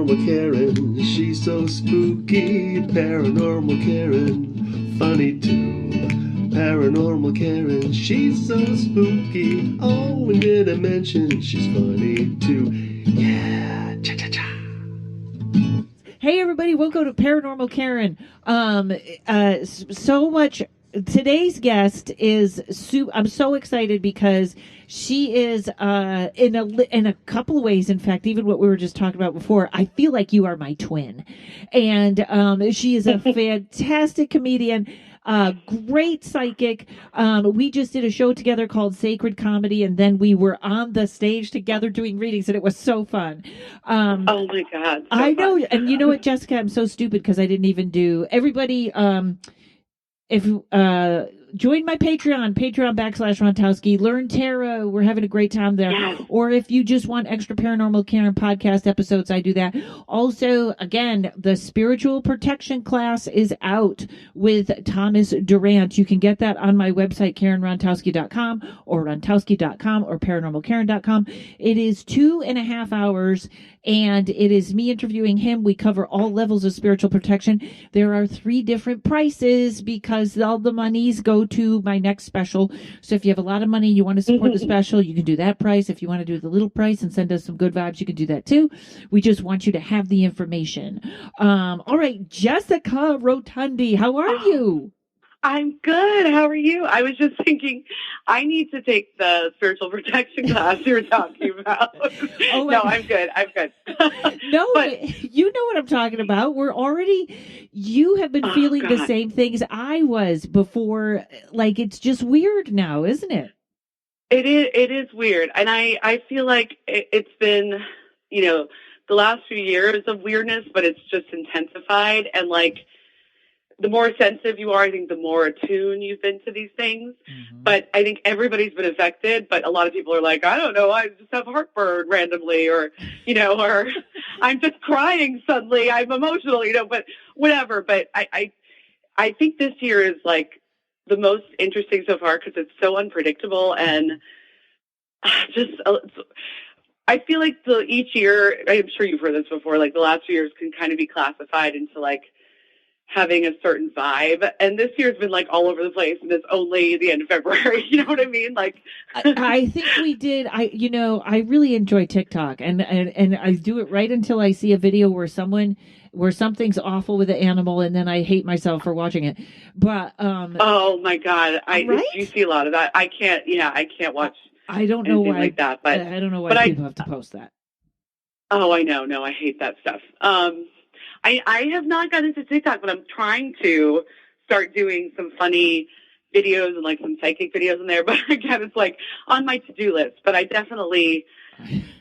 Paranormal Karen, she's so spooky. Paranormal Karen, funny too. Paranormal Karen, she's so spooky. Oh, and did I mention she's funny too? Yeah, cha-cha-cha. Hey everybody, welcome to Paranormal Karen. So much. Today's guest is I'm so excited because she is in a couple of ways. In fact, even what we were just talking about before, I feel like you are my twin, and she is a fantastic comedian. Great psychic. We just did a show together called Sacred Comedy, and then we were on the stage together doing readings, and it was so fun. Oh my God. I know. And you know what, Jessica, I'm so stupid because I didn't even do everybody. If join my Patreon /Rontowski, learn tarot. We're having a great time there. Yes. Or if you just want extra Paranormal Karen podcast episodes, I do that. Also, again, the spiritual protection class is out with Thomas Durant. You can get that on my website, karenrontowski.com or rontowski.com or paranormalkaren.com. It is 2.5 hours. And it is me interviewing him. We cover all levels of spiritual protection. There are 3 different prices because all the monies go to my next special. So if you have a lot of money, you want to support the special, you can do that price. If you want to do the little price and send us some good vibes, you can do that too. We just want you to have the information. All right, Jessica Rotondi, how are you? I'm good. How are you? I was just thinking I need to take the spiritual protection class you were talking about. No, I'm good. No, but you know what I'm talking about. You have been feeling the same things I was before. Like, it's just weird now, isn't it? It is weird. And I feel like it's been, the last few years of weirdness, but it's just intensified. And like, the more sensitive you are, I think the more attuned you've been to these things. Mm-hmm. But I think everybody's been affected. But a lot of people are like, I don't know, I just have heartburn randomly, or I'm just crying suddenly. I'm emotional, but whatever. But I think this year is like the most interesting so far because it's so unpredictable and just. I feel like each year, I'm sure you've heard this before, like the last few years can kind of be classified into like having a certain vibe, and this year's been like all over the place, and it's only the end of February. You know what I mean? Like, I think we did. I really enjoy TikTok, and I do it right until I see a video where something's awful with the animal, and then I hate myself for watching it. But oh my God, right? You see a lot of that. I can't watch. I don't know why like that, but I don't know why people have to post that. Oh, I know. No, I hate that stuff. I have not gotten into TikTok, but I'm trying to start doing some funny videos and like some psychic videos in there. But again, it's like on my to-do list. But I definitely,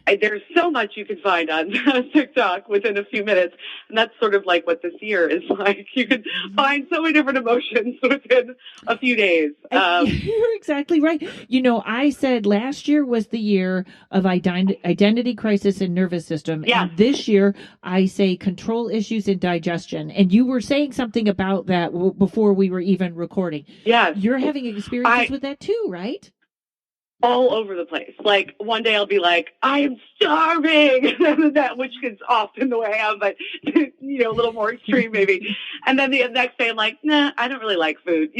there's so much you can find on TikTok within a few minutes. And that's sort of like what this year is like. You can find so many different emotions within a few days. You're exactly right. I said last year was the year of identity crisis and nervous system. Yeah. And this year I say control issues in digestion. And you were saying something about that before we were even recording. Yeah. You're having experiences with that too, right? All over the place. Like one day I'll be like, I am starving, which is often the way I am, but a little more extreme maybe. And then the next day I'm like, nah, I don't really like food.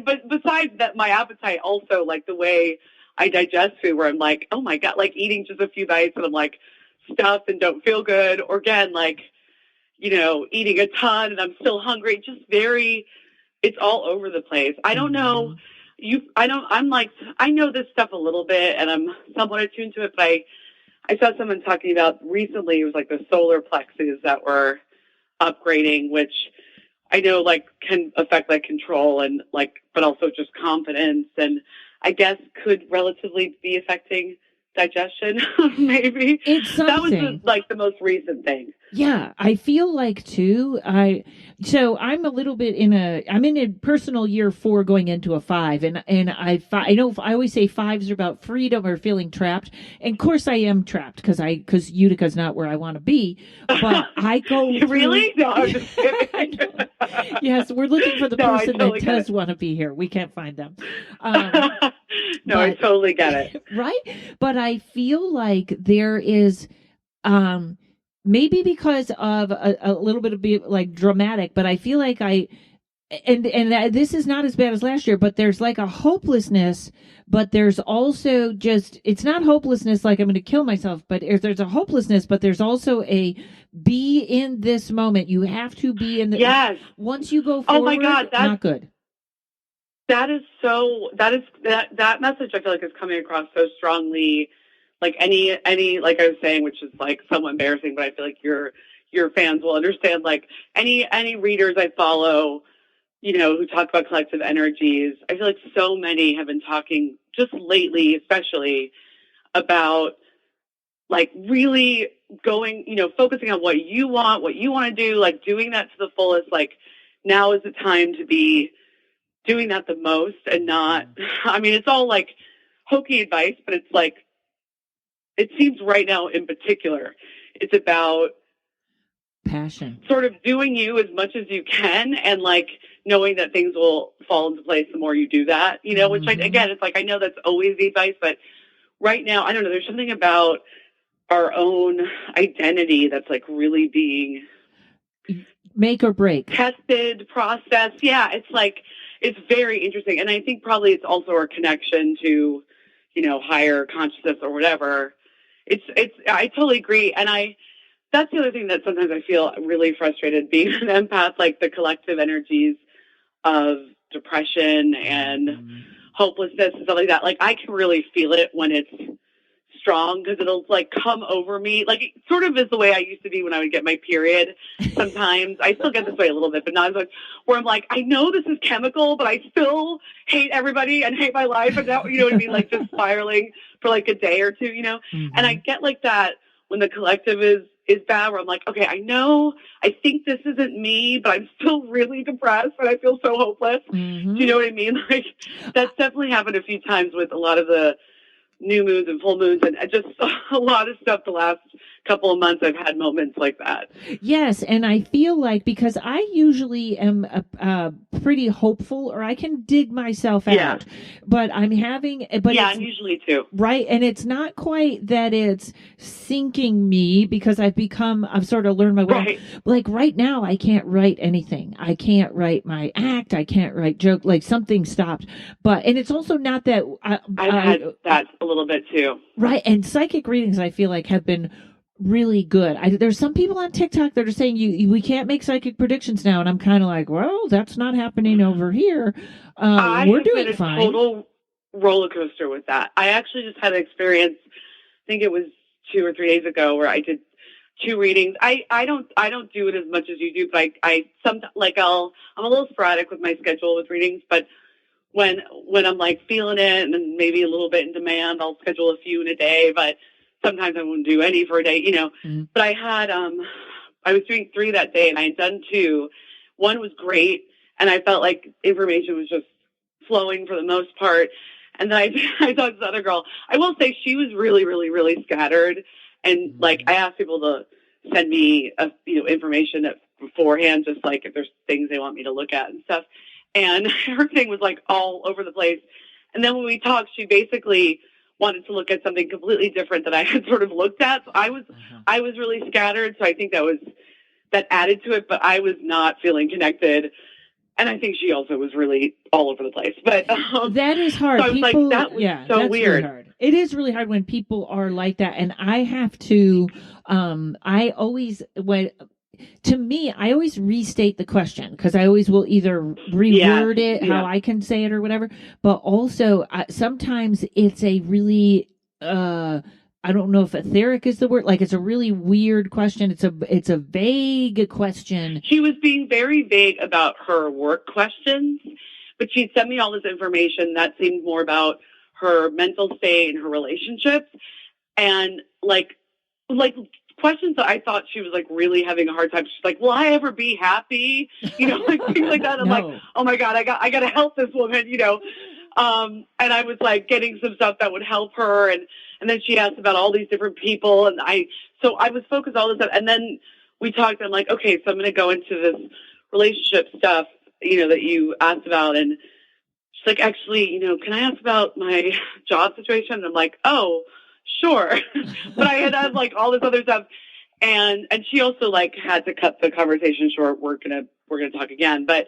But besides that, my appetite also, like the way I digest food, where I'm like, oh my God, like eating just a few bites and I'm like stuffed and don't feel good. Or again, like, eating a ton and I'm still hungry. It's all over the place. I don't know. I know this stuff a little bit and I'm somewhat attuned to it, but I saw someone talking about recently, it was like the solar plexus that were upgrading, which I know like can affect like control and like, but also just confidence, and I guess could relatively be affecting digestion, maybe. It's something. That was the most recent thing. Yeah, I feel like too. So I'm a little bit I'm in a personal year 4 going into a 5, and I know I always say 5s are about freedom or feeling trapped, and of course I am trapped because Utica's not where I want to be, but I go really. No, I'm just kidding. Yes, we're looking for the person totally that does want to be here. We can't find them. No, I totally get it. Right, but I feel like there is maybe because of a little bit of like dramatic, but I feel like this is not as bad as last year, but there's like a hopelessness, but there's also just, it's not hopelessness like I'm going to kill myself, but there's a hopelessness, but there's also a be in this moment. You have to be in the, yes. Once you go forward, oh my God, that's not good. That that message I feel like is coming across so strongly. Like any like I was saying, which is like somewhat embarrassing, but I feel like your fans will understand. Like any readers I follow, who talk about collective energies, I feel like so many have been talking just lately, especially about like really going, focusing on what you want to do, like doing that to the fullest. Like now is the time to be doing that the most and not, I mean, it's all like hokey advice, but it's like, it seems right now in particular, it's about passion, sort of doing you as much as you can and like knowing that things will fall into place the more you do that, which again, it's like, I know that's always the advice, but right now, I don't know, there's something about our own identity that's like really being make or break, tested, processed. Yeah, it's like, it's very interesting. And I think probably it's also our connection to, higher consciousness or whatever. I totally agree. And that's the other thing that sometimes I feel really frustrated being an empath, like the collective energies of depression and hopelessness and stuff like that. Like I can really feel it when it's strong because it'll like come over me. Like it sort of is the way I used to be when I would get my period. Sometimes I still get this way a little bit, but not as much. Where I'm like, I know this is chemical, but I still hate everybody and hate my life, and now you know what I mean, like just spiraling for like a day or two, And I get like that when the collective is bad. Where I'm like, okay, I know, I think this isn't me, but I'm still really depressed and I feel so hopeless. Do you know what I mean? Like that's definitely happened a few times with a lot of the new moons and full moons and just a lot of stuff the last couple of months. I've had moments like that. Yes. And I feel like because I usually am pretty hopeful or I can dig myself out, but I'm usually too. Right. And it's not quite that it's sinking me because I've sort of learned my way. Right. Like right now, I can't write anything. I can't write my act. I can't write joke, like something stopped. And it's also not that I've had that a little bit too. Right. And psychic readings, I feel like have been really good. There's some people on TikTok that are saying we can't make psychic predictions now, and I'm kind of like, well, that's not happening over here. We're doing fine. Total roller coaster with that. I actually just had an experience. I think it was 2 or 3 days ago where I did 2 readings. I don't do it as much as you do, but I'm a little sporadic with my schedule with readings, but when I'm like feeling it and maybe a little bit in demand, I'll schedule a few in a day, but sometimes I won't do any for a day, But I had, I was doing 3 that day and I had done 2. One was great. And I felt like information was just flowing for the most part. And then I talked to this other girl. I will say she was really, really, really scattered. And like, I asked people to send me, information beforehand, just like if there's things they want me to look at and stuff. And her thing was like all over the place. And then when we talked, she basically wanted to look at something completely different that I had sort of looked at. So I was really scattered. So I think that added to it, but I was not feeling connected. And I think she also was really all over the place. But that is hard. So I was like, that was so weird. Really hard. It is really hard when people are like that. And I have to, I always restate the question because I always will either reword it how I can say it or whatever. But also sometimes it's a really, I don't know if etheric is the word. Like it's a really weird question. It's a vague question. She was being very vague about her work questions, but she'd sent me all this information that seemed more about her mental state and her relationships, and like questions that I thought she was like really having a hard time. She's like, "Will I ever be happy?" Like things like that. I'm like, "Oh my God, I got to help this woman," And I was like getting some stuff that would help her, and then she asked about all these different people, and I was focused on all this stuff, and then we talked. I'm like, okay, so I'm going to go into this relationship stuff, that you asked about, and she's like, actually, can I ask about my job situation? And I'm like, oh, sure. But I had like all this other stuff. And she also like had to cut the conversation short. We're going to talk again. But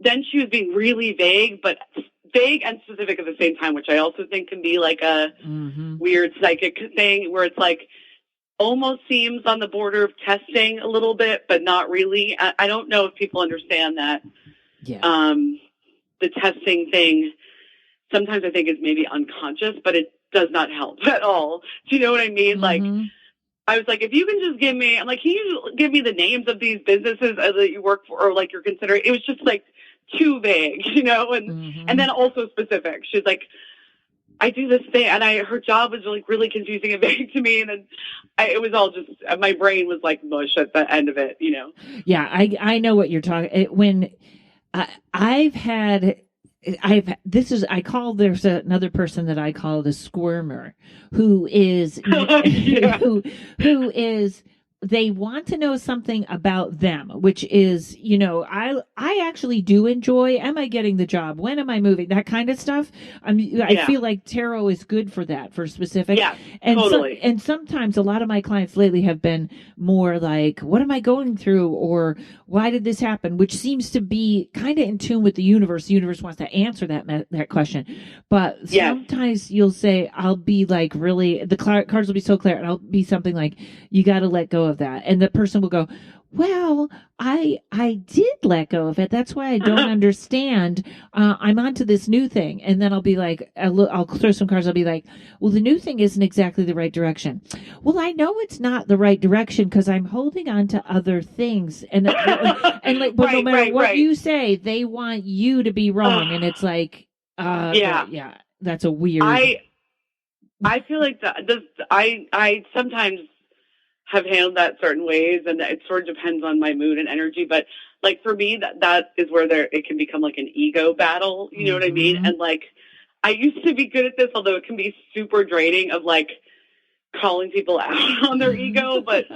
then she was being really vague and specific at the same time, which I also think can be like a weird psychic thing where it's like almost seems on the border of testing a little bit, but not really. I don't know if people understand that. Yeah. The testing thing sometimes I think is maybe unconscious, but it does not help at all. Do you know what I mean? Like, I was like, if you can just give me, I'm like, can you give me the names of these businesses that you work for or like you're considering? It was just like too vague, you know, and then also specific. She's like, I do this thing, and her job was like really confusing and vague to me, and then it was all just my brain was like mush at the end of it, you know. Yeah, I know what you're talking. When there's another person that I call the squirmer who is who is they want to know something about them, which is, you know, I actually do enjoy, am I getting the job? When am I moving? That kind of stuff. I feel like tarot is good for that, for specific. Yeah, and totally. And sometimes a lot of my clients lately have been more like, what am I going through? Or why did this happen? Which seems to be kind of in tune with the universe. The universe wants to answer that question. But sometimes you'll say, I'll be like, really, the cards will be so clear, and I'll be something like, you got to let go of that. And the person will go, well, I did let go of it. That's why I don't understand. I'm onto this new thing. And then I'll be like, I'll throw some cards. I'll be like, well, the new thing isn't exactly the right direction. Well, I know it's not the right direction because I'm holding on to other things. And like, but no matter what you say, they want you to be wrong. And it's like, that's a weird. I feel like I sometimes have handled that certain ways, and it sort of depends on my mood and energy. But like for me, that is where it can become like an ego battle. You know what I mean? And like, I used to be good at this, although it can be super draining of like calling people out on their ego, but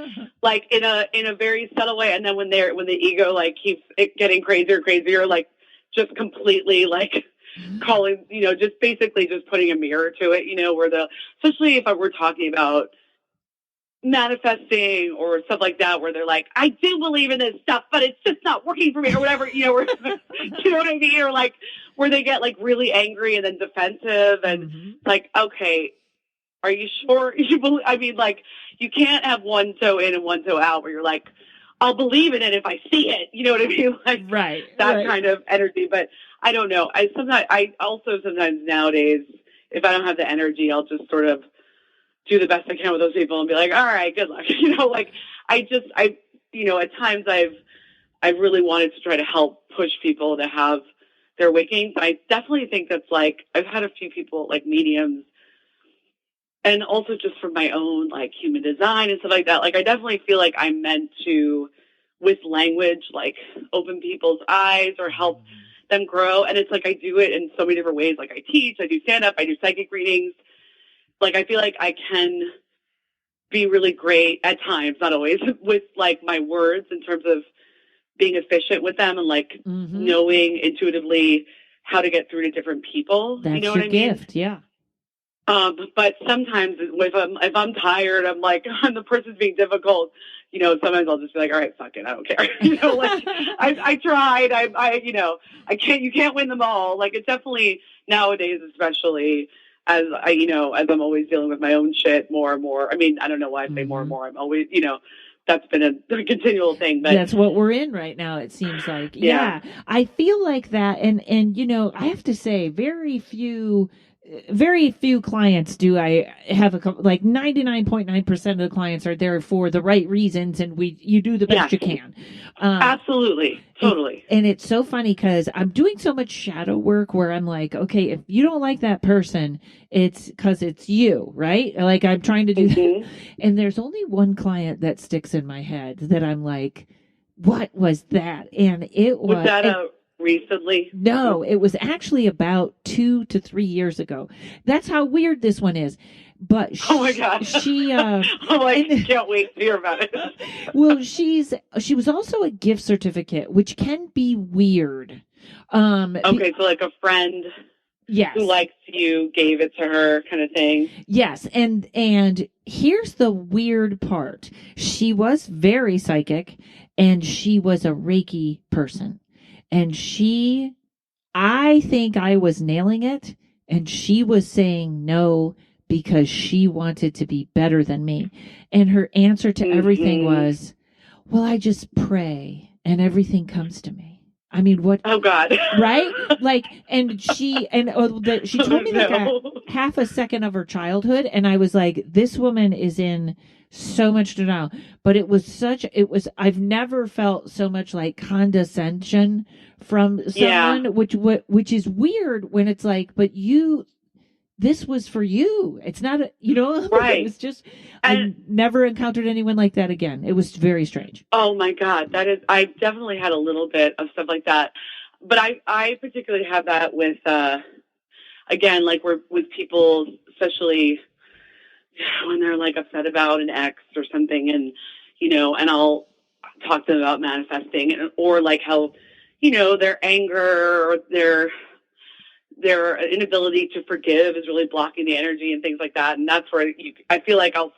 like in a very subtle way. And then when the ego like keeps it getting crazier, like just completely like calling, you know, just basically just putting a mirror to it, you know, especially if we're talking about manifesting or stuff like that, where they're like, I do believe in this stuff, but it's just not working for me or whatever, you know, you know what I mean? Or like where they get like really angry and then defensive and like, okay, are you sure you believe? I mean, like you can't have one toe in and one toe out where you're like, I'll believe in it if I see it. You know what I mean? Like that kind of energy. But I don't know. I also sometimes nowadays, if I don't have the energy, I'll just sort of do the best I can with those people and be like, all right, good luck. You know, like you know, at times I've really wanted to try to help push people to have their awakenings. I definitely think that's like, I've had a few people like mediums, and also just from my own like human design and stuff like that. Like I definitely feel like I'm meant to, with language, like open people's eyes or help them grow. And it's like, I do it in so many different ways. Like I teach, I do stand up, I do psychic readings. Like, I feel like I can be really great at times, not always, with like my words in terms of being efficient with them and like knowing intuitively how to get through to different people. That's you know your what I mean? gift, yeah. But sometimes if I'm tired, I'm like, and the person's being difficult, you know, sometimes I'll just be like, all right, fuck it, I don't care. You know, like I tried, you know, you can't win them all. Like it's definitely nowadays, especially as I'm always dealing with my own shit more and more. I mean, I don't know why I say more and more. I'm always, you know, that's been a continual thing. But that's what we're in right now, it seems like. Yeah. I feel like that. And, you know, I have to say very few clients do I have like 99.9% of the clients are there for the right reasons, and you do the best you can. Absolutely. Totally. And it's so funny because I'm doing so much shadow work where I'm like, okay, if you don't like that person, it's because it's you, right? Like I'm trying to do that. And there's only one client that sticks in my head that I'm like, what was that? And it was that recently? No, it was actually about 2 to 3 years ago. That's how weird this one is. But oh my God, she I can't wait to hear about it. Well, she was also a gift certificate, which can be weird. Okay, so like a friend. Yes. who likes you gave it to her kind of thing. Yes. And here's the weird part. She was very psychic, and she was a Reiki person. And I think I was nailing it, and she was saying no because she wanted to be better than me. And her answer to everything was, well, I just pray and everything comes to me. I mean, what? Oh God. Right? Like, and she told me like half a second of her childhood. And I was like, this woman is in so much denial, but I've never felt so much like condescension from someone, which is weird when it's like, but this was for you. It's not, right. It was just, I never encountered anyone like that again. It was very strange. Oh my God. I definitely had a little bit of stuff like that, but I particularly have that with, again, like with people, especially when they're like upset about an ex or something, and and I'll talk to them about manifesting, or like how their anger or their inability to forgive is really blocking the energy and things like that, and that's where I feel like I'm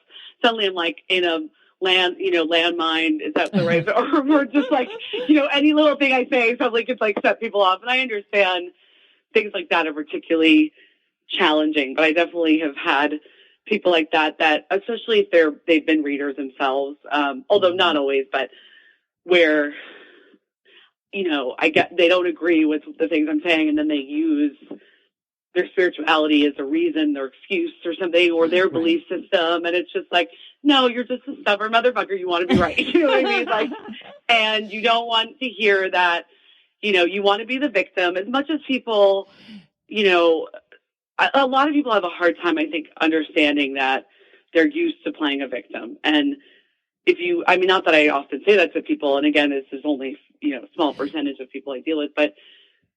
like in a landmine. Is that the right? Or just like any little thing I say suddenly could like set people off, and I understand things like that are particularly challenging, but I definitely have had people like that, especially if they've been readers themselves, although not always, but where, they don't agree with the things I'm saying, and then they use their spirituality as a reason, their excuse or something, or their belief system. And it's just like, no, you're just a stubborn motherfucker. You want to be right. You know what I mean? Like, and you don't want to hear that, you want to be the victim as much as people, a lot of people have a hard time, I think, understanding that they're used to playing a victim. And not that I often say that to people, and again, this is only, a small percentage of people I deal with, but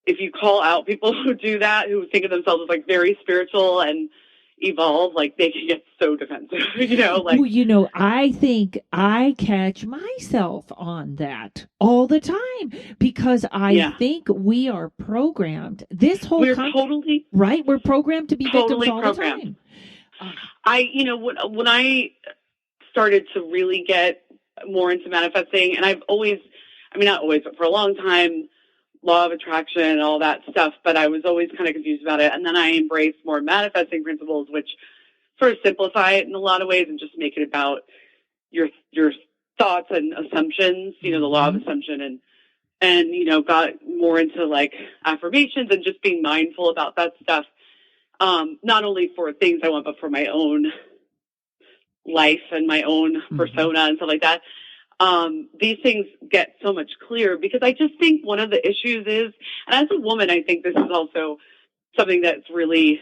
if you call out people who do that, who think of themselves as like very spiritual and evolve, like they can get so defensive, Well, I think I catch myself on that all the time because I think we are programmed. This whole we're totally right. We're programmed to be victims all the time. When I started to really get more into manifesting, and I've always, not always, but for a long time, law of attraction and all that stuff, but I was always kind of confused about it. And then I embraced more manifesting principles, which sort of simplify it in a lot of ways and just make it about your thoughts and assumptions, the law of assumption, and got more into like affirmations and just being mindful about that stuff. Not only for things I want, but for my own life and my own persona and stuff like that. These things get so much clearer because I just think one of the issues is, and as a woman, I think this is also something that's really,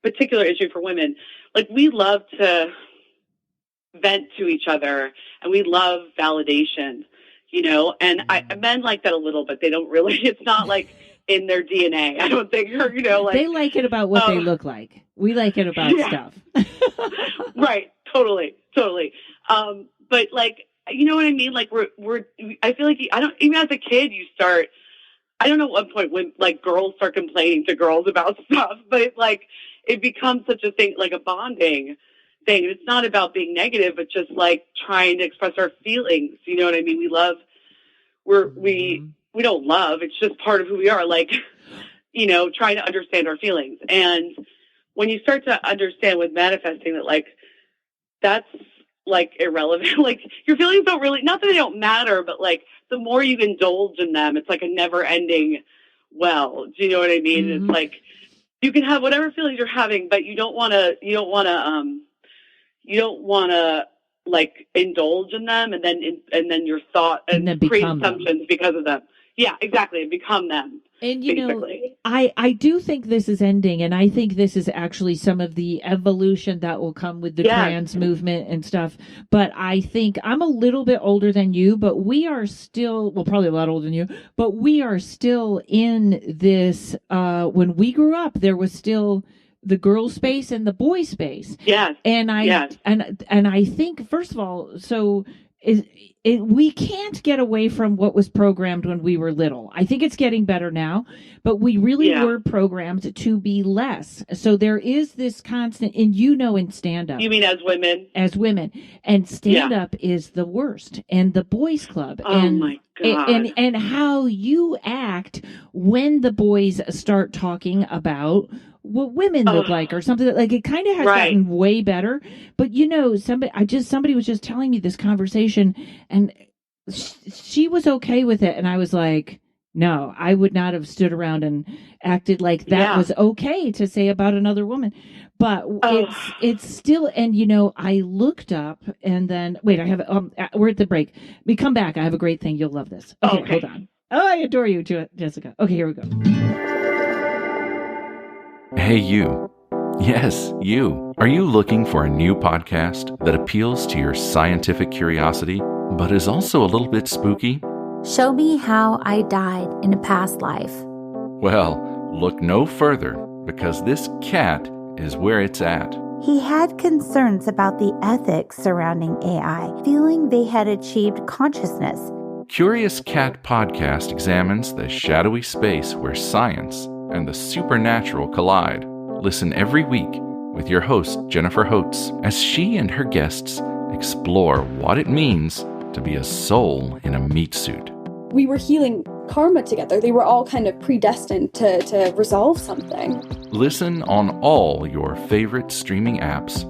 particular issue for women. Like we love to vent to each other and we love validation, and men like that a little, but they don't really, it's not like in their DNA. I don't think, they like it about what they look like. We like it about stuff. Right. Totally. But like, you know what I mean? Like I feel like even as a kid, I don't know at what point when like girls start complaining to girls about stuff, but it becomes such a thing, like a bonding thing. It's not about being negative, but just like trying to express our feelings. You know what I mean? We don't love, it's just part of who we are. Like, trying to understand our feelings. And when you start to understand with manifesting that, like, that's like irrelevant, like your feelings don't really, not that they don't matter, but like the more you indulge in them, it's like a never ending well. Do you know what I mean? It's like, you can have whatever feelings you're having, but you don't want to like indulge in them and then your thought and create assumptions because of them. Yeah, exactly. And become them. And, I do think this is ending, and I think this is actually some of the evolution that will come with the trans movement and stuff. But I think I'm a little bit older than you, but we are still, well, probably a lot older than you, but we are still in this, when we grew up, there was still the girl space and the boy space. Yes. And I think, first of all, so we can't get away from what was programmed when we were little. I think it's getting better now, but we really were programmed to be less. So there is this constant, and in stand up. You mean as women? As women. And stand up is the worst. And the boys club. Oh my God. And how you act when the boys start talking about what women look like or something like it kind of has gotten way better. But somebody was just telling me this conversation and she was okay with it. And I was like, no, I would not have stood around and acted like that was okay to say about another woman. But it's still, and I looked up and then, wait, I have, we're at the break. We come back. I have a great thing. You'll love this. Okay. Hold on. Oh, I adore you, Jessica. Okay, here we go. Hey, you. Yes, you. Are you looking for a new podcast that appeals to your scientific curiosity, but is also a little bit spooky? Show me how I died in a past life. Well, look no further, because this cat is where it's at. He had concerns about the ethics surrounding AI, feeling they had achieved consciousness. Curious Cat Podcast examines the shadowy space where science and the supernatural collide. Listen every week with your host, Jennifer Holtz, as she and her guests explore what it means to be a soul in a meat suit. We were healing karma together. They were all kind of predestined to resolve something. Listen on all your favorite streaming apps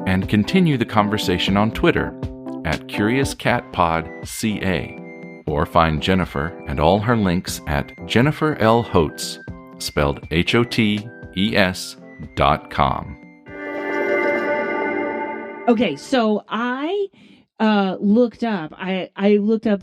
and continue the conversation on Twitter at CuriousCatPodCA, or find Jennifer and all her links at Jennifer L. Holtz, spelled HOTES.com. Okay, so I looked up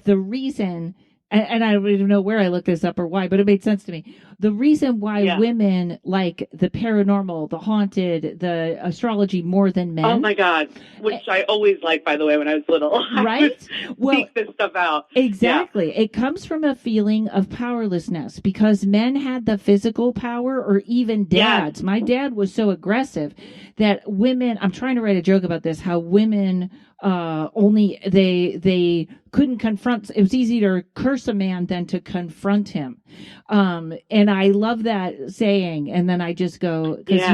the reason, and I don't even know where I looked this up or why, but it made sense to me. The reason why women like the paranormal, the haunted, the astrology more than men. Oh my God. Which I always liked, by the way, when I was little. Right? Well, seek this stuff out. Exactly. Yeah. It comes from a feeling of powerlessness because men had the physical power, or even dads. Yes. My dad was so aggressive that women, I'm trying to write a joke about this, how women only they couldn't confront. It was easier to curse a man than to confront him. And I love that saying. And then I just go, because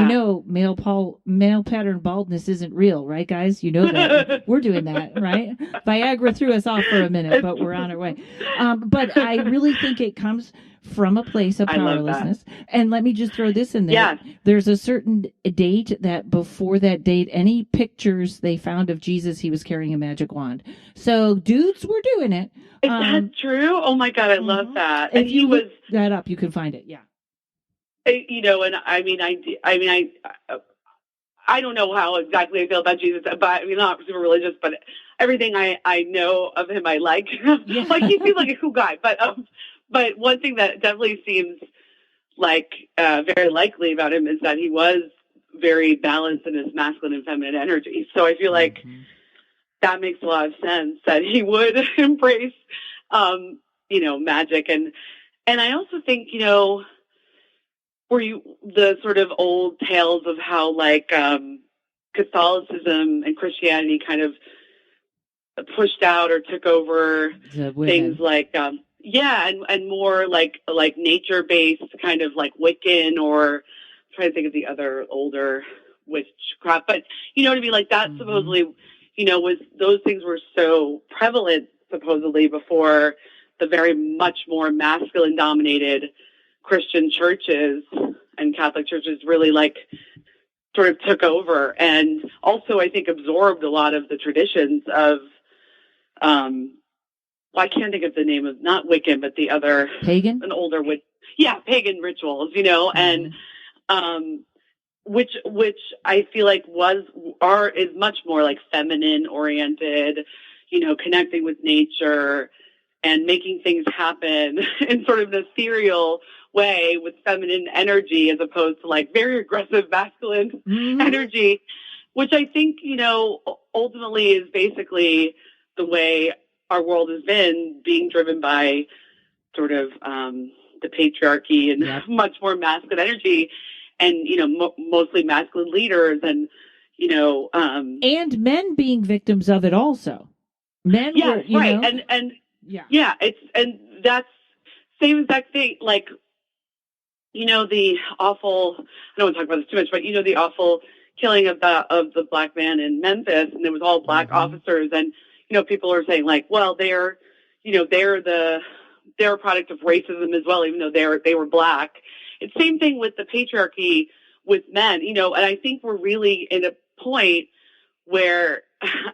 male pattern baldness isn't real, right, guys? You know that. We're doing that, right? Viagra threw us off for a minute, but we're on our way. But I really think it comes from a place of powerlessness. And let me just throw this in there. Yeah. There's a certain date that before that date, any pictures they found of Jesus, he was carrying a magic wand. So dudes were doing it. Is that true? Oh my God, I love that. And if you look that up, you can find it. Yeah. And I don't know how exactly I feel about Jesus, but I mean, not super religious, but everything I know of him, I like. Yeah. Like he seems like a cool guy, but one thing that definitely seems like very likely about him is that he was very balanced in his masculine and feminine energy. So I feel like that makes a lot of sense that he would embrace, magic. And I also think, the sort of old tales of how Catholicism and Christianity kind of pushed out or took over things like, and more like nature-based kind of like Wiccan, or I'm trying to think of the other older witchcraft, but you know what I mean? Like that supposedly, those things were so prevalent supposedly before the very much more masculine dominated Christian churches and Catholic churches really sort of took over, and also I think absorbed a lot of the traditions of, I can't think of the name of, not Wiccan, but the other pagan, an older witch. Yeah. Pagan rituals, and, which I feel like is much more like feminine oriented, connecting with nature and making things happen in sort of an ethereal way with feminine energy, as opposed to like very aggressive masculine energy, which I think, ultimately is basically the way our world has been, being driven by sort of the patriarchy and much more masculine energy, and mostly masculine leaders, and and men being victims of it also. Men were, you right. know? And Yeah. and that's same exact thing. Like, the awful, I don't want to talk about this too much, but the awful killing of the black man in Memphis, and it was all black officers, and people are saying like, well, they're a product of racism as well, even though they were black. It's same thing with the patriarchy with men, and I think we're really in a point where,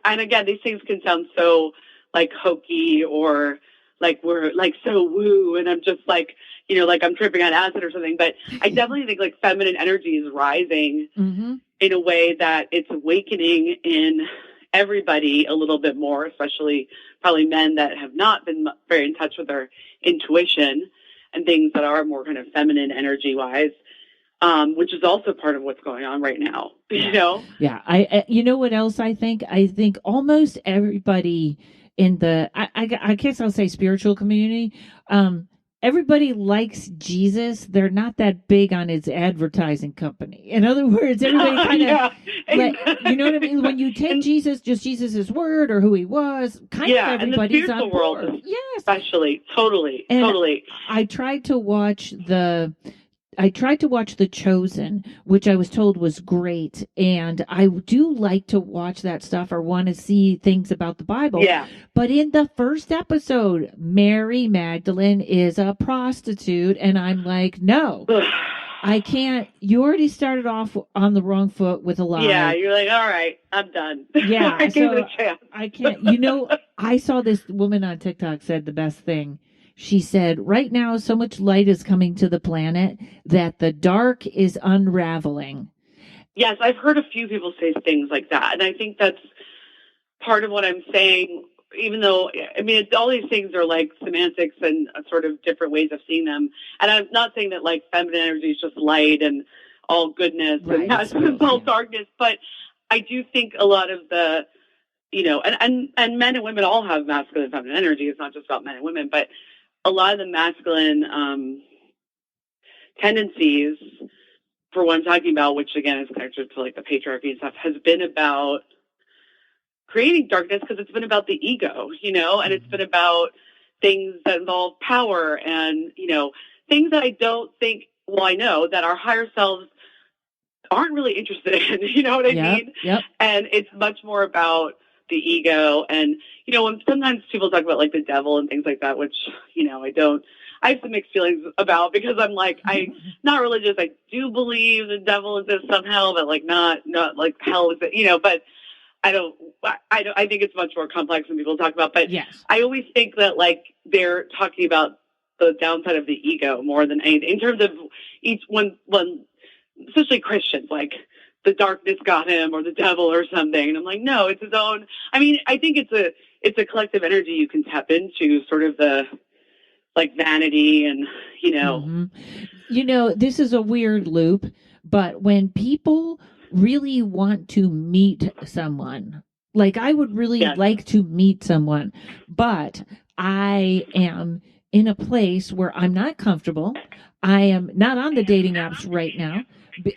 and again, these things can sound so like hokey or like we're like so woo, and I'm just like, like I'm tripping on acid or something. But I definitely think like feminine energy is rising in a way that it's awakening in everybody a little bit more, especially probably men that have not been very in touch with their intuition and things that are more kind of feminine energy wise. Which is also part of what's going on right now, Yeah. I you know what else I think? I think almost everybody in I guess I'll say spiritual community, everybody likes Jesus. They're not that big on his advertising company. In other words, everybody kind of, you know what I mean? When you take Jesus, just Jesus' word or who he was, kind of everybody's on board. World, yes. Especially. Totally. I tried to watch The Chosen, which I was told was great. And I do like to watch that stuff or want to see things about the Bible. Yeah. But in the first episode, Mary Magdalene is a prostitute. And I'm like, no, I can't. You already started off on the wrong foot with a lie. Yeah. You're like, all right, I'm done. Yeah. I gave it a chance. I can't. I saw this woman on TikTok said the best thing. She said, right now, so much light is coming to the planet that the dark is unraveling. Yes, I've heard a few people say things like that. And I think that's part of what I'm saying, even though, I mean, all these things are like semantics and sort of different ways of seeing them. And I'm not saying that like feminine energy is just light and all goodness and that's all darkness. But I do think a lot of the, and men and women all have masculine and feminine energy. It's not just about men and women, but a lot of the masculine tendencies, for what I'm talking about, which again is connected to like the patriarchy and stuff, has been about creating darkness because it's been about the ego, and it's been about things that involve power and, things that I don't think, I know that our higher selves aren't really interested in, you know what I mean? Yep. And it's much more about the ego. And, when sometimes people talk about like the devil and things like that, which, I have some mixed feelings about because I'm like, I'm not religious. I do believe the devil exists somehow, but like not like hell is it, but I think it's much more complex than people talk about. But yes. I always think that like they're talking about the downside of the ego more than anything in terms of each one, especially Christians, like the darkness got him or the devil or something. And I'm like, no, it's his own. I mean, I think it's a collective energy you can tap into, sort of the like vanity and, this is a weird loop, but when people really want to meet someone, like I would really like to meet someone, but I am in a place where I'm not comfortable. I am not on the dating apps right now.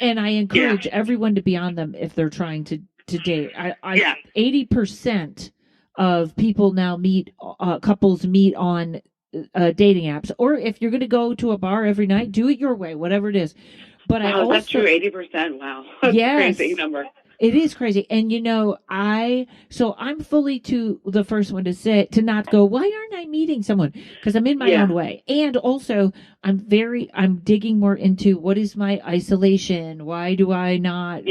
And I encourage everyone to be on them if they're trying to date. 80% of people now couples meet on dating apps. Or if you're going to go to a bar every night, do it your way, whatever it is. But that's true. 80%. Wow. That's a crazy number. It is crazy. And I'm fully to the first one to not go, why aren't I meeting someone? Because I'm in my own way. And also I'm digging more into what is my isolation? Why do I not,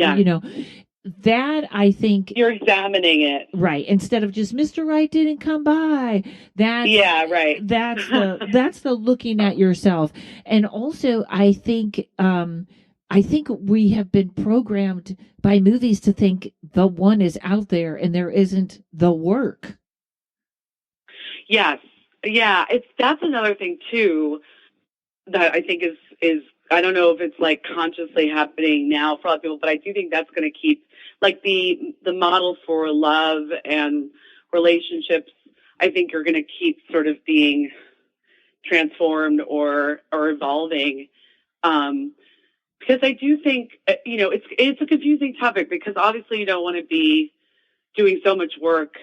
that I think you're examining it. Right. Instead of just Mr. Right didn't come by. That's the looking at yourself. And also I think we have been programmed by movies to think the one is out there and there isn't the work. Yes. Yeah. That's another thing too that I think is I don't know if it's like consciously happening now for a lot of people, but I do think that's going to keep like the model for love and relationships, I think are going to keep sort of being transformed or evolving. Because I do think, it's a confusing topic because obviously you don't want to be doing so much work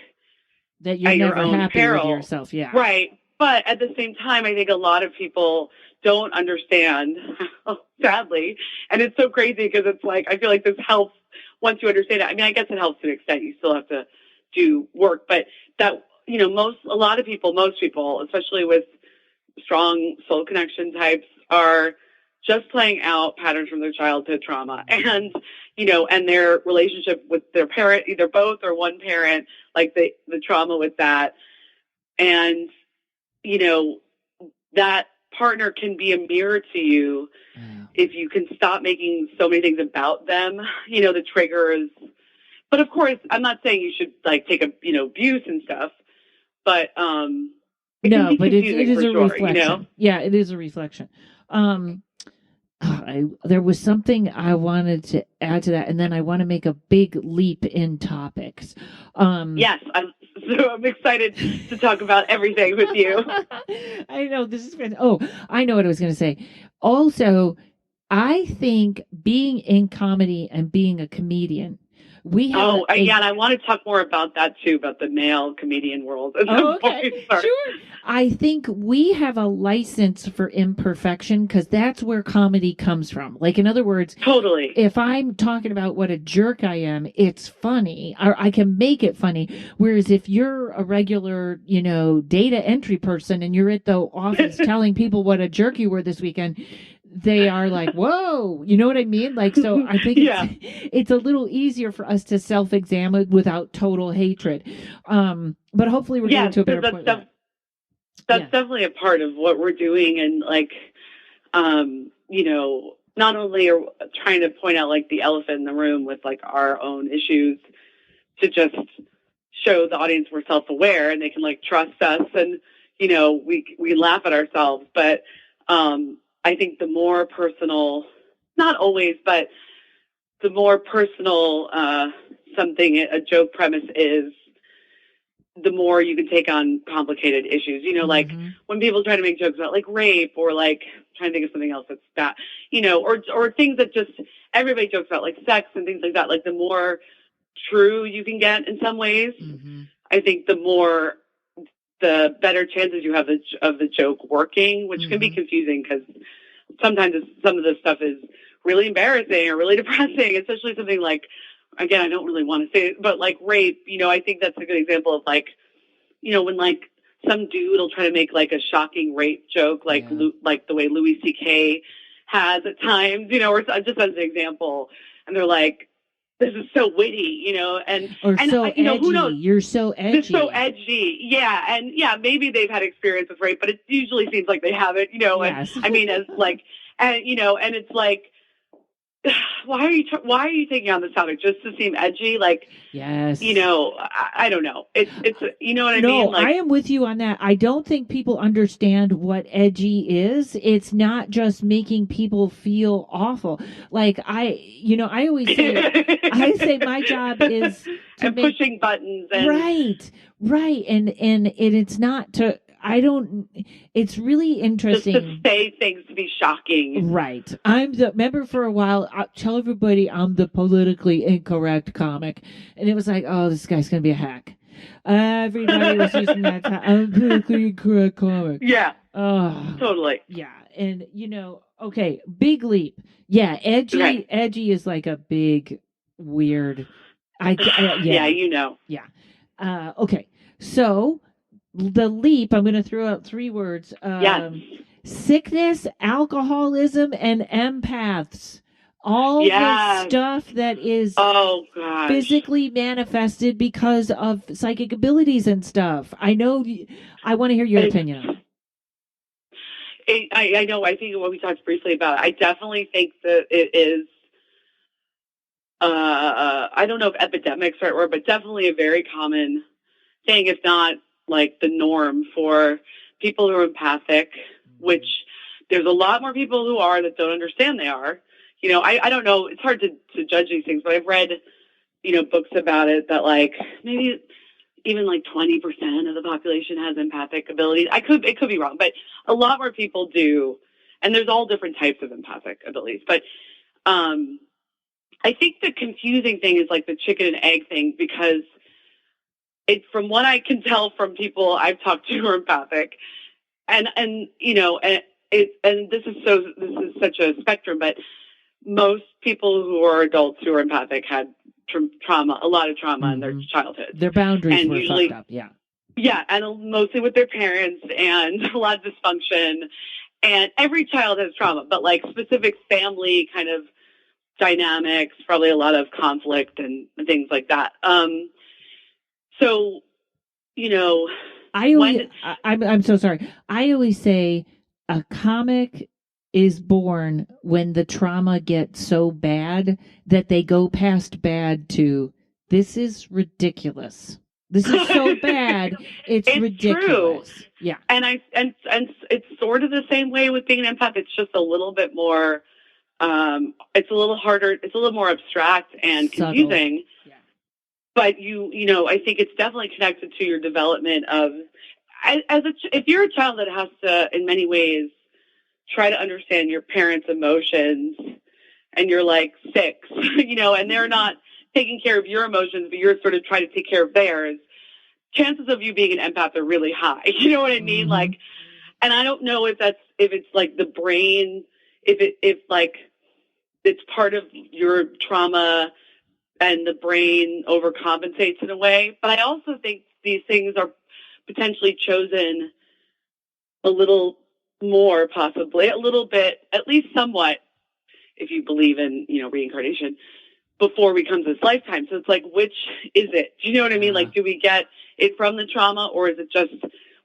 that you're at your never own happy peril. with yourself. Yeah. Right. But at the same time, I think a lot of people don't understand, sadly. And it's so crazy because it's like, I feel like this helps once you understand it. I mean, I guess it helps to an extent. You still have to do work, but that, you know, most people, especially with strong soul connection types, are just playing out patterns from their childhood trauma and, you know, and their relationship with their parent, either both or one parent, like the trauma with that. And, you know, that partner can be a mirror to you if you can stop making so many things about them, you know, the triggers. But of course, I'm not saying you should like take abuse and stuff, but, no, but it is a sure, reflection. You know? Yeah, it is a reflection. There was something I wanted to add to that, and then I want to make a big leap in topics. Yes, I'm excited to talk about everything with you. I know this is fantastic. Oh, I know what I was going to say. Also, I think being in comedy and being a comedian, we have. Yeah, and I want to talk more about that too, about the male comedian world. Okay, sure. I think we have a license for imperfection because that's where comedy comes from. Like, in other words, totally. If I'm talking about what a jerk I am, it's funny, or I can make it funny. Whereas if you're a regular, you know, data entry person and you're at the office telling people what a jerk you were this weekend, they are like, whoa, you know what I mean? Like, so I think it's a little easier for us to self-examine without total hatred. But hopefully we're getting to a better point. That's definitely a part of what we're doing. And like, you know, not only are trying to point out like the elephant in the room with like our own issues to just show the audience we're self-aware and they can like trust us. And, you know, we laugh at ourselves, but, I think the more personal, not always, but the more personal something, a joke premise is, the more you can take on complicated issues. You know, like when people try to make jokes about like rape or like trying to think of something else that's bad, you know, or things that just everybody jokes about, like sex and things like that. Like the more true you can get in some ways, I think the better chances you have of the joke working, which can be confusing because sometimes some of this stuff is really embarrassing or really depressing, especially something like, again, I don't really want to say it, but like rape, you know, I think that's a good example of like, you know, when like some dude will try to make like a shocking rape joke, like like the way Louis C.K. has at times, you know, or just as an example, and they're like, this is so witty, you know, and so you know, edgy. Who knows? You're so edgy. They're so edgy. Yeah. And yeah, maybe they've had experience with rape, but it usually seems like they haven't, you know, and I mean, as like, and, you know, and it's like, why are you taking on this topic just to seem edgy? Like, yes, you know, I don't know. It's, you know what I mean? No, Like, I am with you on that. I don't think people understand what edgy is. It's not just making people feel awful. Like I always say, I say my job is to and pushing buttons and right. And it's not to, it's really interesting. Just to say things to be shocking. Right. Remember for a while, I tell everybody I'm the politically incorrect comic. And it was like, oh, this guy's going to be a hack. Everybody was using that time. I'm a politically incorrect comic. Yeah. Oh, totally. Yeah. And, you know, okay, big leap. Yeah. Edgy is like a big, weird. Yeah, you know. Yeah. Okay. So, the leap, I'm going to throw out 3 words. Sickness, alcoholism, and empaths. All the stuff that is physically manifested because of psychic abilities and stuff. I know. I want to hear your opinion on it. I know. I think what we talked briefly about, I definitely think that it is, I don't know if epidemic's the right word, but definitely a very common thing, if not like the norm for people who are empathic, which there's a lot more people who are that don't understand they are. You know, I don't know. It's hard to judge these things, but I've read, you know, books about it that like maybe even like 20% of the population has empathic abilities. It could be wrong, but a lot more people do. And there's all different types of empathic abilities. But I think the confusing thing is like the chicken and egg thing, because from what I can tell from people I've talked to who are empathic, and this is such a spectrum, but most people who are adults who are empathic had trauma, a lot of trauma in their childhood. Their boundaries and were usually, fucked up. Yeah. Yeah, and mostly with their parents, and a lot of dysfunction. And every child has trauma, but like specific family kind of dynamics, probably a lot of conflict and things like that. So, I'm so sorry. I always say a comic is born when the trauma gets so bad that they go past bad to, this is ridiculous. This is so bad. It's ridiculous. True. Yeah. And it's sort of the same way with being an empath. It's just a little bit more, it's a little harder. It's a little more abstract and confusing. Yeah. But I think it's definitely connected to your development of, if you're a child that has to, in many ways, try to understand your parents' emotions, and you're like 6, and they're not taking care of your emotions, but you're sort of trying to take care of theirs, chances of you being an empath are really high. You know what I mean? Like, and I don't know if it's like the brain, if like it's part of your trauma and the brain overcompensates in a way. But I also think these things are potentially chosen a little more, possibly a little bit, at least somewhat, if you believe in, reincarnation, before we come to this lifetime. So it's like, which is it? Do you know what I mean? Like, do we get it from the trauma, or is it just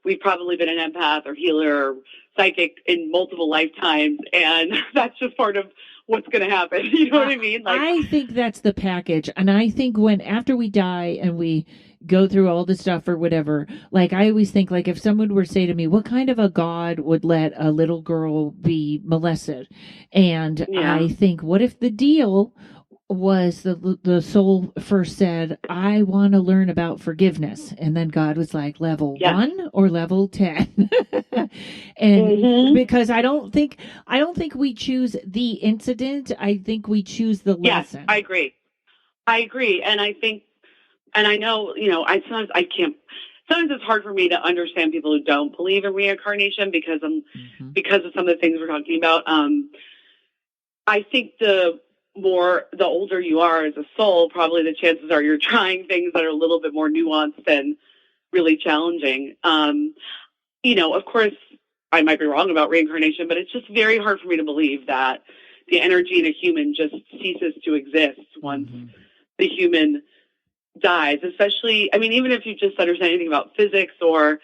we've probably been an empath or healer or psychic in multiple lifetimes, and that's just part of what's going to happen? You know what I mean? Like, I think that's the package. And I think after we die and we go through all the stuff or whatever, like I always think, like, if someone were to say to me, what kind of a God would let a little girl be molested? And I think, what if the deal was the soul first said, I want to learn about forgiveness, and then God was like, level 1 or level 10? And because I don't think we choose the incident, I think we choose the lesson. I agree, and I think, and I know, sometimes it's hard for me to understand people who don't believe in reincarnation because because of some of the things we're talking about. I think the older you are as a soul, probably the chances are you're trying things that are a little bit more nuanced and really challenging. Of course, I might be wrong about reincarnation, but it's just very hard for me to believe that the energy in a human just ceases to exist once the human dies. Especially, even if you just understand anything about physics, or,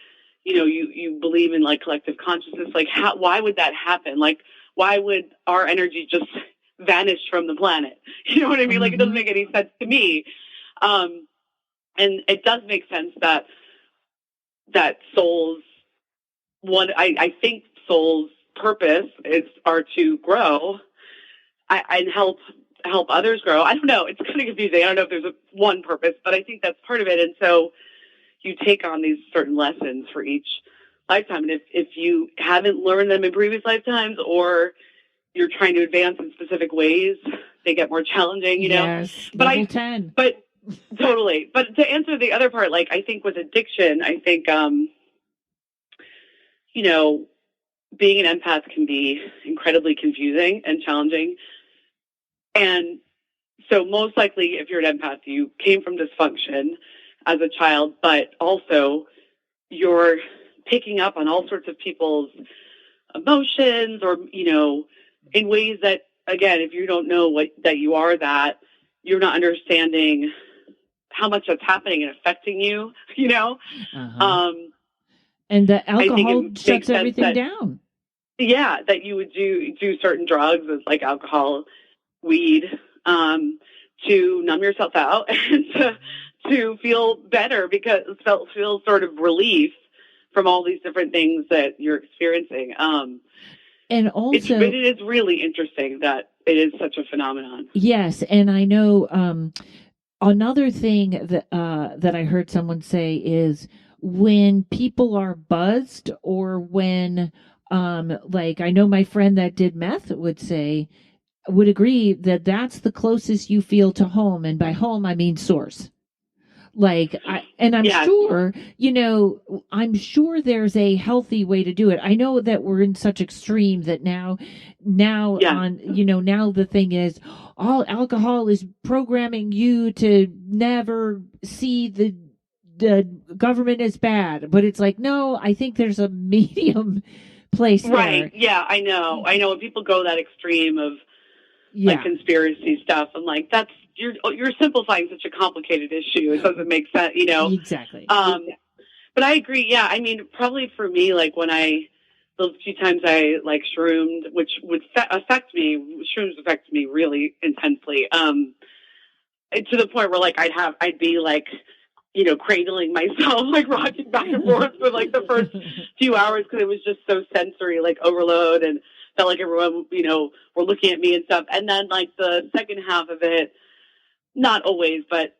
you believe in like collective consciousness, like why would that happen? Like, why would our energy just vanish from the planet? You know what I mean? Like, it doesn't make any sense to me. And it does make sense that souls, I think souls' purpose are to grow and help others grow. I don't know. It's kind of confusing. I don't know if there's one purpose, but I think that's part of it. And so you take on these certain lessons for each lifetime. And if you haven't learned them in previous lifetimes, or you're trying to advance in specific ways, they get more challenging, Yes, level 10. But totally. But to answer the other part, like, I think with addiction, I think, being an empath can be incredibly confusing and challenging. And so most likely, if you're an empath, you came from dysfunction as a child, but also you're picking up on all sorts of people's emotions, or, in ways that, again, if you don't know that you are that, you're not understanding how much that's happening and affecting you, And the alcohol shuts everything down. Yeah, that you would do certain drugs, as like alcohol, weed, to numb yourself out and to feel better, because feel sort of relief from all these different things that you're experiencing. And also, it is really interesting that it is such a phenomenon. Yes, and I know another thing that I heard someone say is, when people are buzzed, or when like, I know my friend that did meth would agree that that's the closest you feel to home, and by home I mean source. I'm Yes. sure, I'm sure there's a healthy way to do it. I know that we're in such extreme that now Yeah. now the thing is all alcohol is programming you to never see the government as bad. But it's like, no, I think there's a medium place Right. there. Yeah, I know. When people go that extreme of Yeah. conspiracy stuff, I'm like, you're simplifying such a complicated issue. It doesn't make sense, Exactly. But I agree. Yeah. Probably for me, those few times I shroomed, which would shrooms affect me really intensely. To the point where I'd be cradling myself, rocking back and forth for the first few hours because it was just so sensory, overload, and felt like everyone, were looking at me and stuff. And then the second half of it, not always, but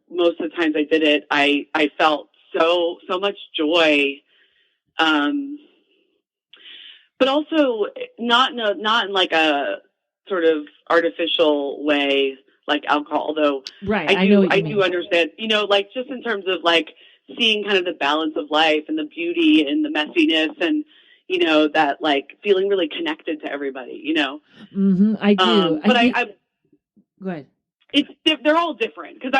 most of the times I did it, I felt so much joy, but also not in a sort of artificial way like alcohol. Although right, I do understand, just in terms of seeing kind of the balance of life and the beauty and the messiness and that feeling really connected to everybody. Mm-hmm, I do. But go ahead. They're all different because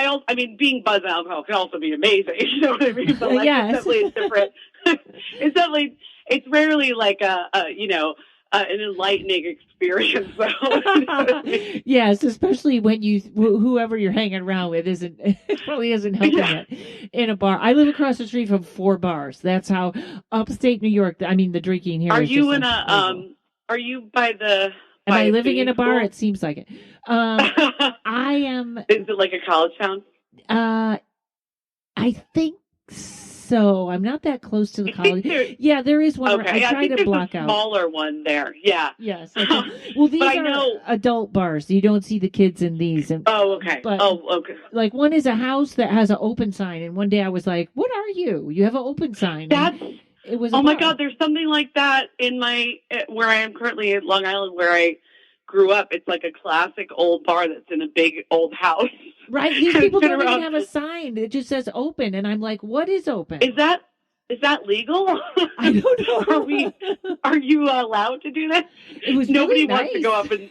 being buzzed on alcohol can also be amazing. You know what I mean? But yes. it's different. It's rarely an enlightening experience. Though. You know what I mean? Yes, especially when whoever you're hanging around with probably isn't helping it in a bar. I live across the street from 4 bars. That's how upstate New York. The drinking here. Are is you just Are you by the? Am I living in a school? bar? It seems like it. I am. Is it like a college town? I think so. I'm not that close to the college. Yeah, there is one. Okay, I try to block out. Smaller one there. Yeah. Yes. Okay. Well, these are adult bars. You don't see the kids in these. Okay. But, okay. One is a house that has an open sign, and one day I was like, "What are you? You have an open sign." It was. My God! There's something like that in where I am currently in Long Island, where I grew up. It's like a classic old bar that's in a big old house. Right. These people don't even have a sign. It just says open, and I'm like, "What is open? Is that legal? I don't know. Are you allowed to do that? It was nobody really wants nice. to go up and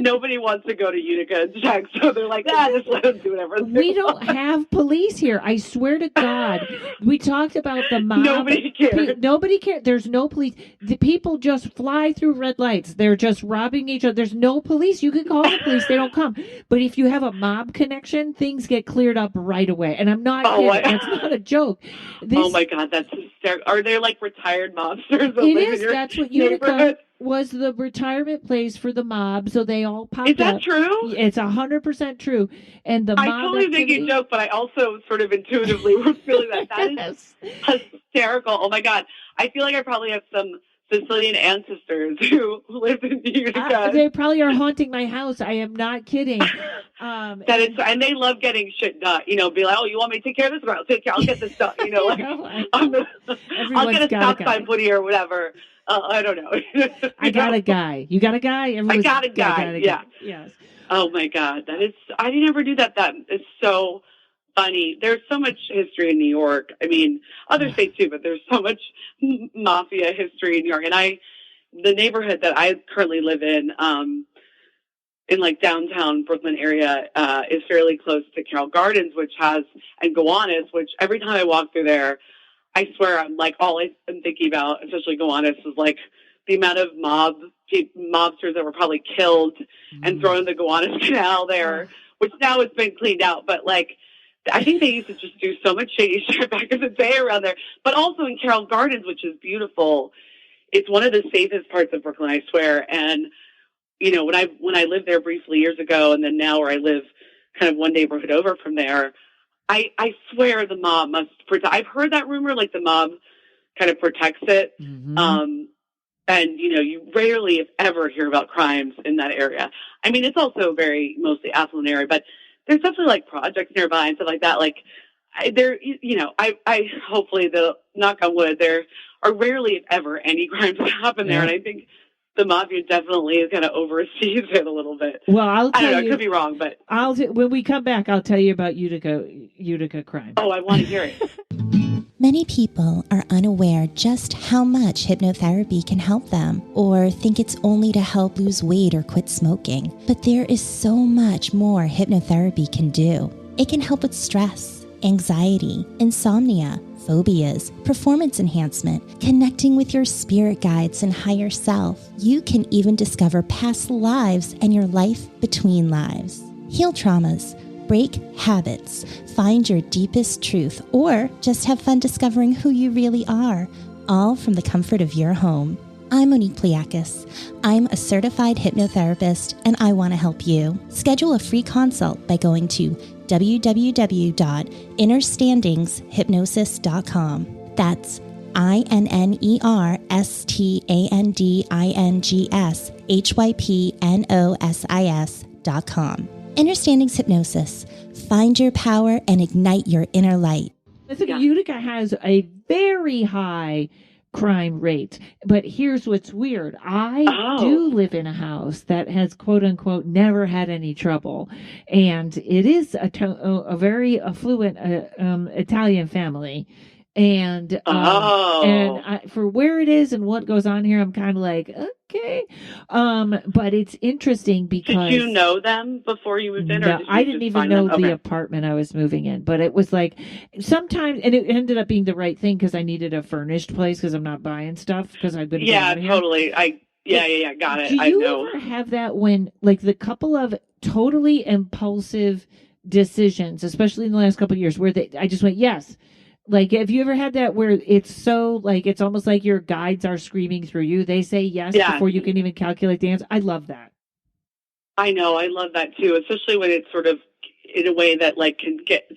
nobody wants to go to Utica and check, so they're like, just let them do whatever. We don't have police here. I swear to God. We talked about the mob. Nobody cares. Nobody cares. There's no police. The people just fly through red lights. They're just robbing each other. There's no police. You can call the police. They don't come. But if you have a mob connection, things get cleared up right away. And I'm not kidding. That's not a joke. Oh my God, that's hysterical. Are there retired mobsters? It is. That's what Utica was, the retirement place for the mob. So they all popped up. Is that true? It's 100% true. And the mob I totally think you joke, but I also sort of intuitively was feeling that is hysterical. Oh my God. I feel like I probably have some Sicilian ancestors who live in Utica. They probably are haunting my house. I am not kidding. And they love getting shit done. Be like, oh, you want me to take care of this? I'll get this done. I'll get a stop sign put here or whatever. I don't know. I got a guy. You got a guy? I got a guy. Yeah. Yes. Oh my God. I didn't ever do that. That is so funny. There's so much history in New York. Other states too, but there's so much mafia history in New York. And the neighborhood that I currently live in downtown Brooklyn area, is fairly close to Carroll Gardens, and Gowanus, which every time I walk through there, I swear I'm all I'm thinking about, especially Gowanus, is the amount of mobsters that were probably killed and thrown in the Gowanus Canal there, which now has been cleaned out. But I think they used to just do so much shady shit back in the day around there. But also in Carroll Gardens, which is beautiful. It's one of the safest parts of Brooklyn, I swear. And when I lived there briefly years ago, and then now where I live, kind of one neighborhood over from there, I swear the mob must protect. I've heard that rumor, the mob kind of protects it. Mm-hmm. And you rarely, if ever, hear about crimes in that area. It's also very mostly affluent area, but there's definitely projects nearby and stuff like that. I hopefully, the knock on wood, there are rarely, if ever, any crimes that happen there. And I think the mafia definitely kind of oversees it a little bit. Well, I'll I tell don't know. you. I could be wrong, but When we come back, I'll tell you about Utica crime. oh, I want to hear it. Many people are unaware just how much hypnotherapy can help them, or think it's only to help lose weight or quit smoking. But there is so much more hypnotherapy can do. It can help with stress, anxiety, insomnia, phobias, performance enhancement, connecting with your spirit guides and higher self. You can even discover past lives and your life between lives. Heal traumas, break habits, find your deepest truth, or just have fun discovering who you really are, all from the comfort of your home. I'm Monique Pliakis. I'm a certified hypnotherapist, and I want to help you. Schedule a free consult by going to www.innerstandingshypnosis.com. That's INNERSTANDINGSHYPNOSIS.com. Understandings Hypnosis. Find your power and ignite your inner light. I think Utica has a very high crime rate, but here's what's weird. I do live in a house that has quote unquote never had any trouble, and it is a very affluent Italian family. And for where it is and what goes on here, I'm kind of like, okay. But it's interesting because did you know them before you moved in? No, or did you I didn't even know the Okay. apartment I was moving in, but it was like sometimes, and it ended up being the right thing because I needed a furnished place because I'm not buying stuff because I've been Yeah, here. totally. Got it. Do I you know. ever have that when, like, the couple of totally impulsive decisions, especially in the last couple of years, where I just went, yes. Like, have you ever had that where it's so, like, it's almost like your guides are screaming through you? They say yes before you can even calculate the answer. I love that. I know. I love that too, especially when it's sort of in a way that like can get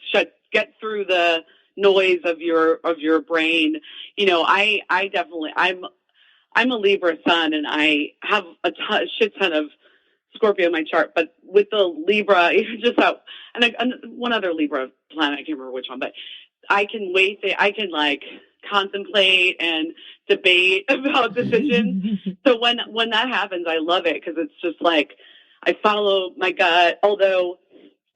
through the noise of your brain. You know, I definitely I'm a Libra sun, and I have a shit ton of Scorpio in my chart, but with the Libra, even just that, and one other Libra planet, I can't remember which one, but I can I can like contemplate and debate about decisions. So when that happens, I love it because it's just like I follow my gut. Although,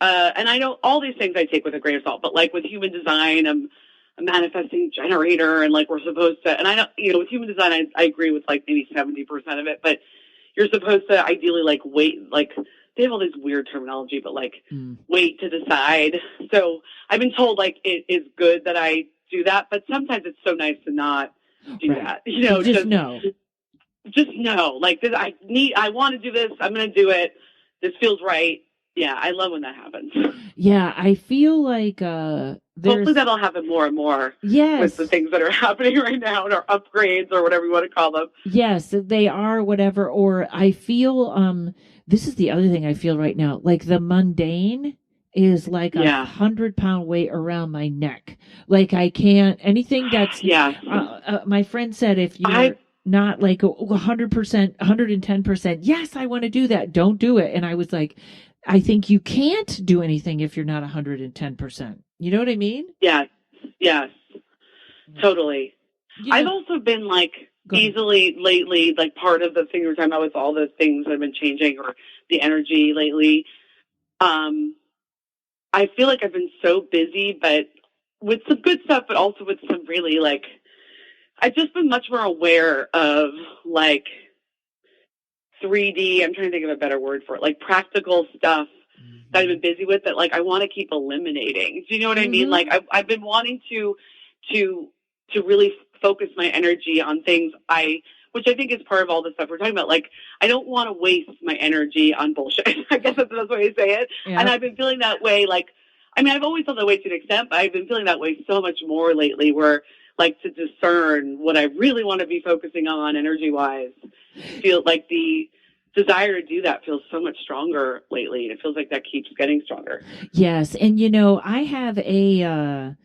and I know all these things I take with a grain of salt, but like with human design, I'm a manifesting generator, and like we're supposed to. And I don't, with human design, I agree with like maybe 70% of it, but you're supposed to ideally like wait, like. They have all this weird terminology, but like wait to decide. So I've been told like it is good that I do that, but sometimes it's so nice to not do that. Just know. Just know. Like this, I want to do this. I'm going to do it. This feels right. Yeah, I love when that happens. Yeah, I feel like hopefully that'll happen more and more. Yes. With the things that are happening right now, or upgrades, or whatever you want to call them. Yes, they are whatever. Or I feel this is the other thing I feel right now. Like the mundane is like 100-pound weight around my neck. Like I can't anything that's my friend said if you're not like 100%, 110%, yes, I want to do that. Don't do it. And I was like, I think you can't do anything if you're not 110%. You know what I mean? Yes, totally. I've also been like easily lately, like part of the thing we're talking about with all the things that have been changing or the energy lately. I feel like I've been so busy, but with some good stuff, but also with some really like, I've just been much more aware of like 3D. I'm trying to think of a better word for it, like practical stuff that I've been busy with that like I want to keep eliminating. Do you know what I mean? Like I've been wanting to really focus my energy on things which I think is part of all the stuff we're talking about. Like, I don't want to waste my energy on bullshit. I guess that's the best way to say it. Yeah. And I've been feeling that way. Like, I mean, I've always felt that way to an extent, but I've been feeling that way so much more lately where like to discern what I really want to be focusing on energy wise, feel like the desire to do that feels so much stronger lately. And it feels like that keeps getting stronger. Yes. And I have a,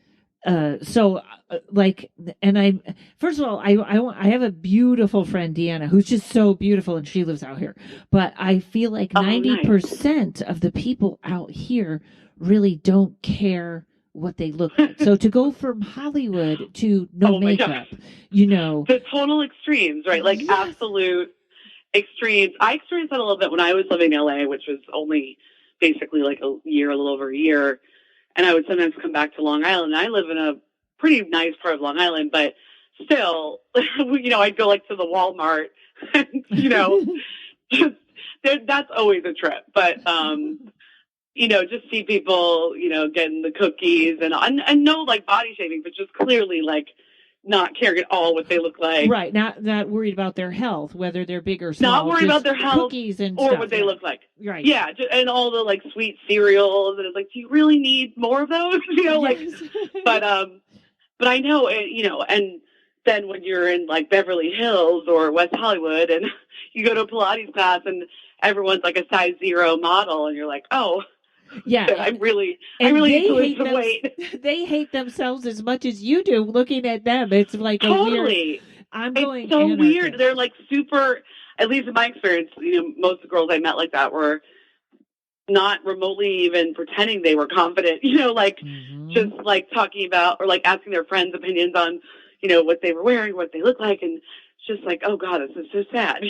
first of all, I have a beautiful friend, Deanna, who's just so beautiful, and she lives out here. But I feel like 90% of the people out here really don't care what they look like. So to go from Hollywood to no makeup, the total extremes, right? Like absolute extremes. I experienced that a little bit when I was living in LA, which was only basically like a little over a year. And I would sometimes come back to Long Island. I live in a pretty nice part of Long Island, but still, I'd go like to the Walmart and, just that's always a trip. But, just see people, getting the cookies and no like body shaming, but just clearly like not caring at all what they look like. Right. Not worried about their health, whether they're big or small. Not worried about their health cookies and or stuff, what they look like. Right. Yeah. And all the like sweet cereals. And it's like, do you really need more of those? Yes. But I know, and then when you're in like Beverly Hills or West Hollywood and you go to a Pilates class and everyone's like a size 0 model and you're like, oh, yeah, I really need to lose some weight. They hate themselves as much as you do looking at them. It's like totally. It's so anarchist. weird. They're like super, at least in my experience, most of the girls I met like that were not remotely even pretending they were confident, just like talking about or like asking their friends' opinions on, what they were wearing, what they look like. And it's just like, oh God, this is so sad.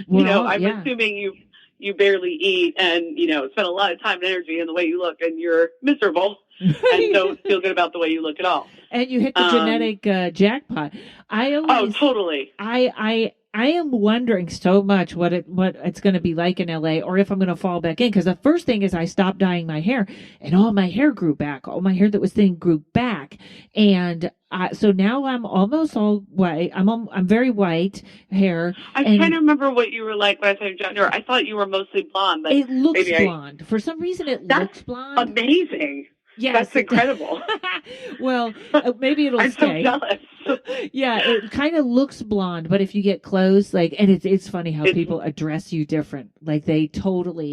I'm assuming you barely eat and, spend a lot of time and energy in the way you look and you're miserable and don't feel good about the way you look at all. And you hit the genetic jackpot. Totally. I am wondering so much what it's going to be like in LA or if I'm going to fall back in. Because the first thing is I stopped dyeing my hair and all my hair grew back. All my hair that was thin grew back. And so now I'm almost all white. I'm very white hair. I'm trying to remember what you were like last time you were. I thought you were mostly blonde. But it looks blonde. For some reason, looks blonde. Amazing. Yes, that's incredible. Well, maybe it'll stay. I'm so jealous. Yeah, it kind of looks blonde, but if you get close, and it's funny how people address you different. Like they totally.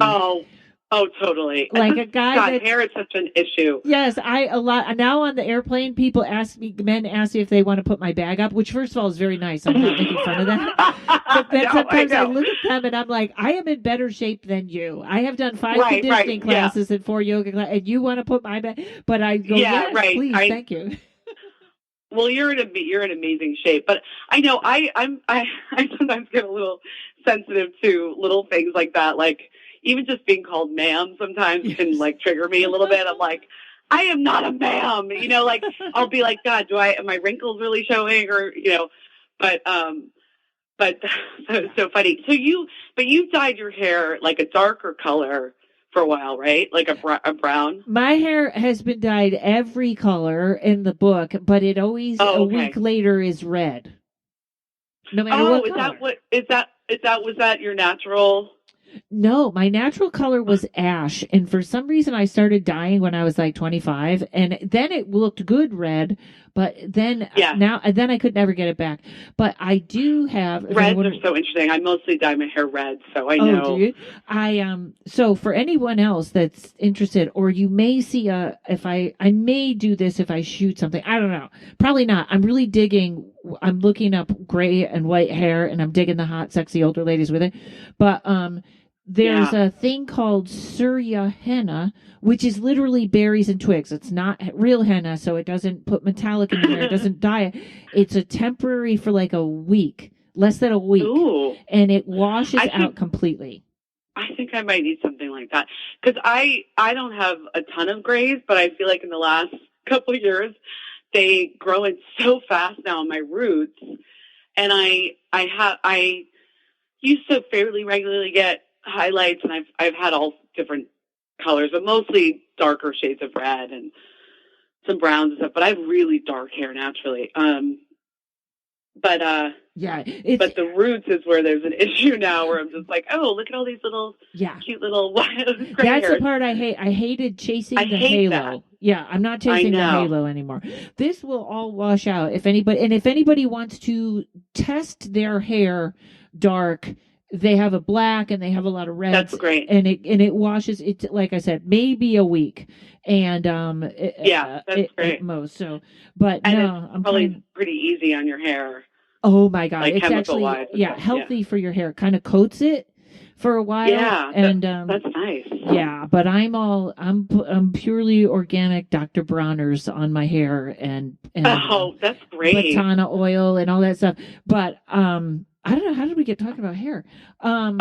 Oh, totally. Like a guy God, hair is such an issue. Yes, now on the airplane, men ask me if they want to put my bag up, which first of all is very nice. I'm not making fun of that. But then sometimes I look at them and I'm like, I am in better shape than you. I have done 5 conditioning classes and 4 yoga classes, and you want to put my bag? But I go, yes, please, thank you. Well, you're in amazing shape, but I know I sometimes get a little sensitive to little things like that, like. Even just being called ma'am sometimes can like trigger me a little bit. I'm like, I am not a ma'am, I'll be like, God, am my wrinkles really showing or, but so funny. So you dyed your hair like a darker color for a while, right? Like a brown. My hair has been dyed every color in the book, but it always a week later is red. No matter what color. Was that your natural? No, my natural color was ash. And for some reason, I started dyeing when I was like 25. And then it looked good red. But then then I could never get it back. But I do have. Reds are so interesting. I mostly dye my hair red. So I know. Oh, do you? So for anyone else that's interested, or you may see I may do this if I shoot something. I don't know. Probably not. I'm really digging. I'm looking up gray and white hair and I'm digging the hot, sexy older ladies with it. But, there's a thing called Surya henna, which is literally berries and twigs. It's not real henna, so it doesn't put metallic in your hair. It doesn't dye it. It's a temporary for like a week, less than a week. Ooh. And it washes out completely. I think I might need something like that. Because I don't have a ton of grays, but I feel like in the last couple of years, they grow in so fast now on my roots. And I used to fairly regularly get highlights, and I've had all different colors, but mostly darker shades of red and some browns and stuff. But I have really dark hair naturally. But the roots is where there's an issue now, where I'm just like, oh, look at all these little cute little gray That's hairs. the part I hate. I hated chasing the halo. That. Yeah, I'm not chasing the halo anymore. This will all wash out if anybody wants to test their hair dark. They have a black and they have a lot of reds. That's great. And it washes it, like I said, maybe a week. And that's great. At most. So, but and no, it's probably pretty easy on your hair. Oh my God. Like it's actually healthy for your hair. Kind of coats it for a while. Yeah. And that's nice. Yeah, but I'm purely organic Dr. Bronner's on my hair and that's great. Batana oil and all that stuff. But I don't know. How did we get talking about hair? Oh,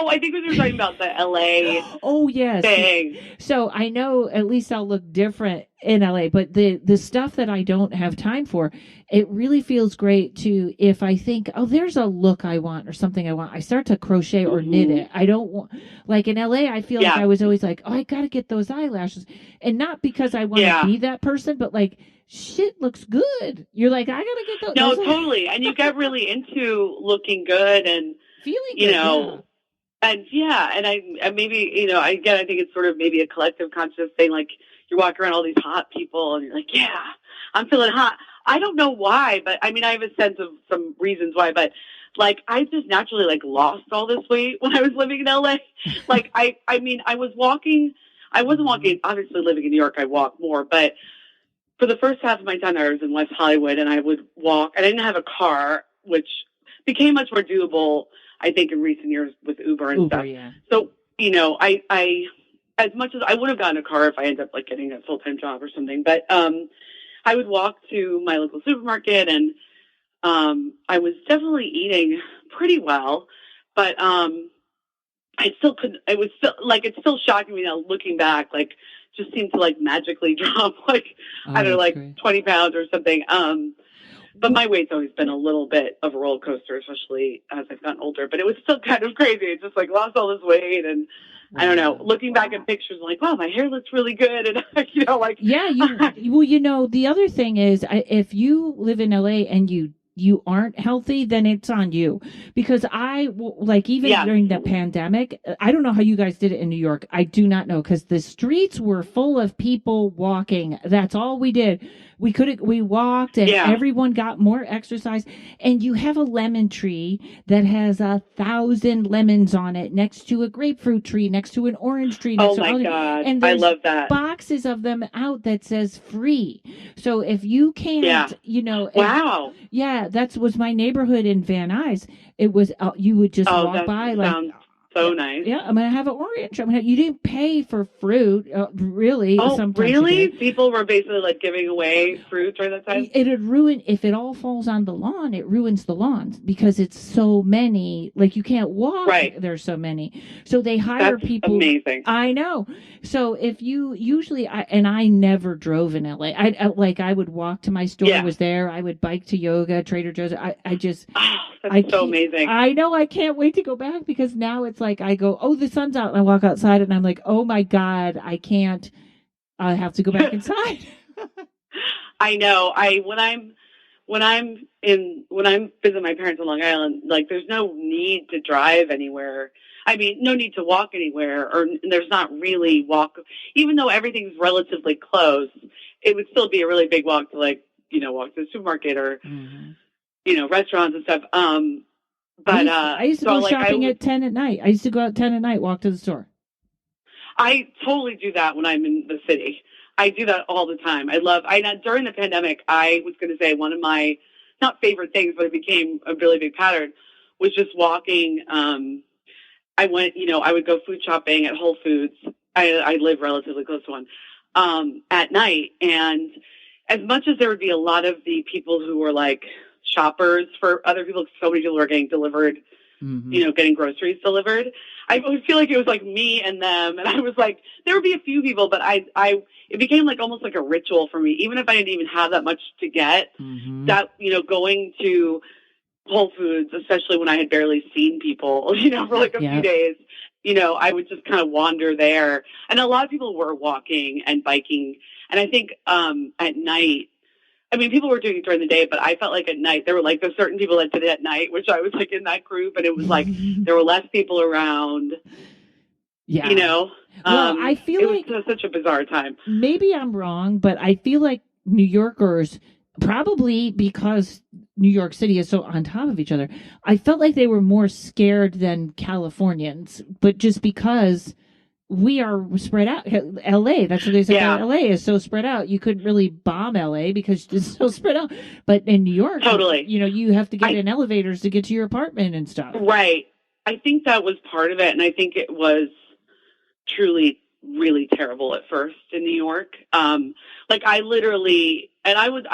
I think we were talking about the LA Oh, yes. thing. So I know at least I'll look different in LA, but the stuff that I don't have time for, it really feels great to, if I think, oh, there's a look I want or something I want, I start to crochet or knit it. I don't want, like in LA, I feel like I was always like, oh, I got to get those eyelashes. And not because I want to be that person, but like, shit looks good. You're like, I got to get those. No, totally. And you get really into looking good and feeling you good, know, and and maybe, I think it's sort of maybe a collective conscious thing. Like you're walking around all these hot people and you're like, yeah, I'm feeling hot. I don't know why, but I mean, I have a sense of some reasons why, but like, I just naturally like lost all this weight when I was living in LA. Like, I mean, I wasn't walking, obviously living in New York, I walk more, but for the first half of my time, I was in West Hollywood and I would walk. I didn't have a car, which became much more doable, I think, in recent years with Uber and stuff. Yeah. So, I as much as I would have gotten a car if I ended up like getting a full-time job or something, but I would walk to my local supermarket and I was definitely eating pretty well, but I still couldn't. It was still like, it's still shocking me now looking back, like just seemed to like magically drop like, I don't know, like great. 20 pounds or something. But my weight's always been a little bit of a roller coaster, especially as I've gotten older, but it was still kind of crazy. It's just like lost all this weight and I don't know, looking back at pictures, I'm like, wow, my hair looks really good. And like, yeah, well, the other thing is if you live in LA and you aren't healthy, then it's on you. Because even during the pandemic, I don't know how you guys did it in New York. I do not know, because the streets were full of people walking. That's all we did. We walked and everyone got more exercise. And you have a lemon tree that has 1,000 lemons on it next to a grapefruit tree, next to an orange tree. Oh my God. And I love that. Boxes of them out that says free. So if you can't, wow. Yeah, that was my neighborhood in Van Nuys. It was, you would just walk by like, so nice. Yeah, I'm going to have an orange. You didn't pay for fruit, really. Oh, really? People were basically like giving away fruit during that time? It would ruin, if it all falls on the lawn, it ruins the lawns because it's so many. Like you can't walk. Right. There's so many. So they hire people. Amazing. I know. So if you usually, I never drove in LA. I would walk to my store. I was there. I would bike to yoga, Trader Joe's. That's so amazing. I know. I can't wait to go back because now it's like I go, oh, the sun's out, and I walk outside and I'm like, oh my God, I can't. I have to go back inside. I know. When I'm visiting my parents on Long Island, like there's no need to drive anywhere. I mean, no need to walk anywhere, or there's not really walk. Even though everything's relatively close, it would still be a really big walk to walk to the supermarket or restaurants and stuff. But I used to go shopping at 10 at night. I used to go out 10 at night, walk to the store. I totally do that when I'm in the city. I do that all the time. During the pandemic, I was going to say one of my, not favorite things, but it became a really big pattern, was just walking. I would go food shopping at Whole Foods. I live relatively close to one, at night. And as much as there would be a lot of the people who were like shoppers for other people, so many people were getting delivered, getting groceries delivered. I always feel like it was like me and them. And I was like, there would be a few people, but it became like almost like a ritual for me, even if I didn't even have that much to get, that, going to Whole Foods, especially when I had barely seen people, for like a few days, I would just kind of wander there. And a lot of people were walking and biking. And I think, at night, I mean, people were doing it during the day, but I felt like at night, there were like there's certain people that did it at night, which I was like in that group, and it was like there were less people around. Yeah. Well, I feel it was such a bizarre time. Maybe I'm wrong, but I feel like New Yorkers, probably because New York City is so on top of each other, I felt like they were more scared than Californians, but just because we are spread out. LA, that's what they say. Yeah. LA is so spread out. You couldn't really bomb LA because it's so spread out. But in New York, totally, you have to get in elevators to get to your apartment and stuff. Right. I think that was part of it, and I think it was truly really terrible at first in New York. I literally, and I was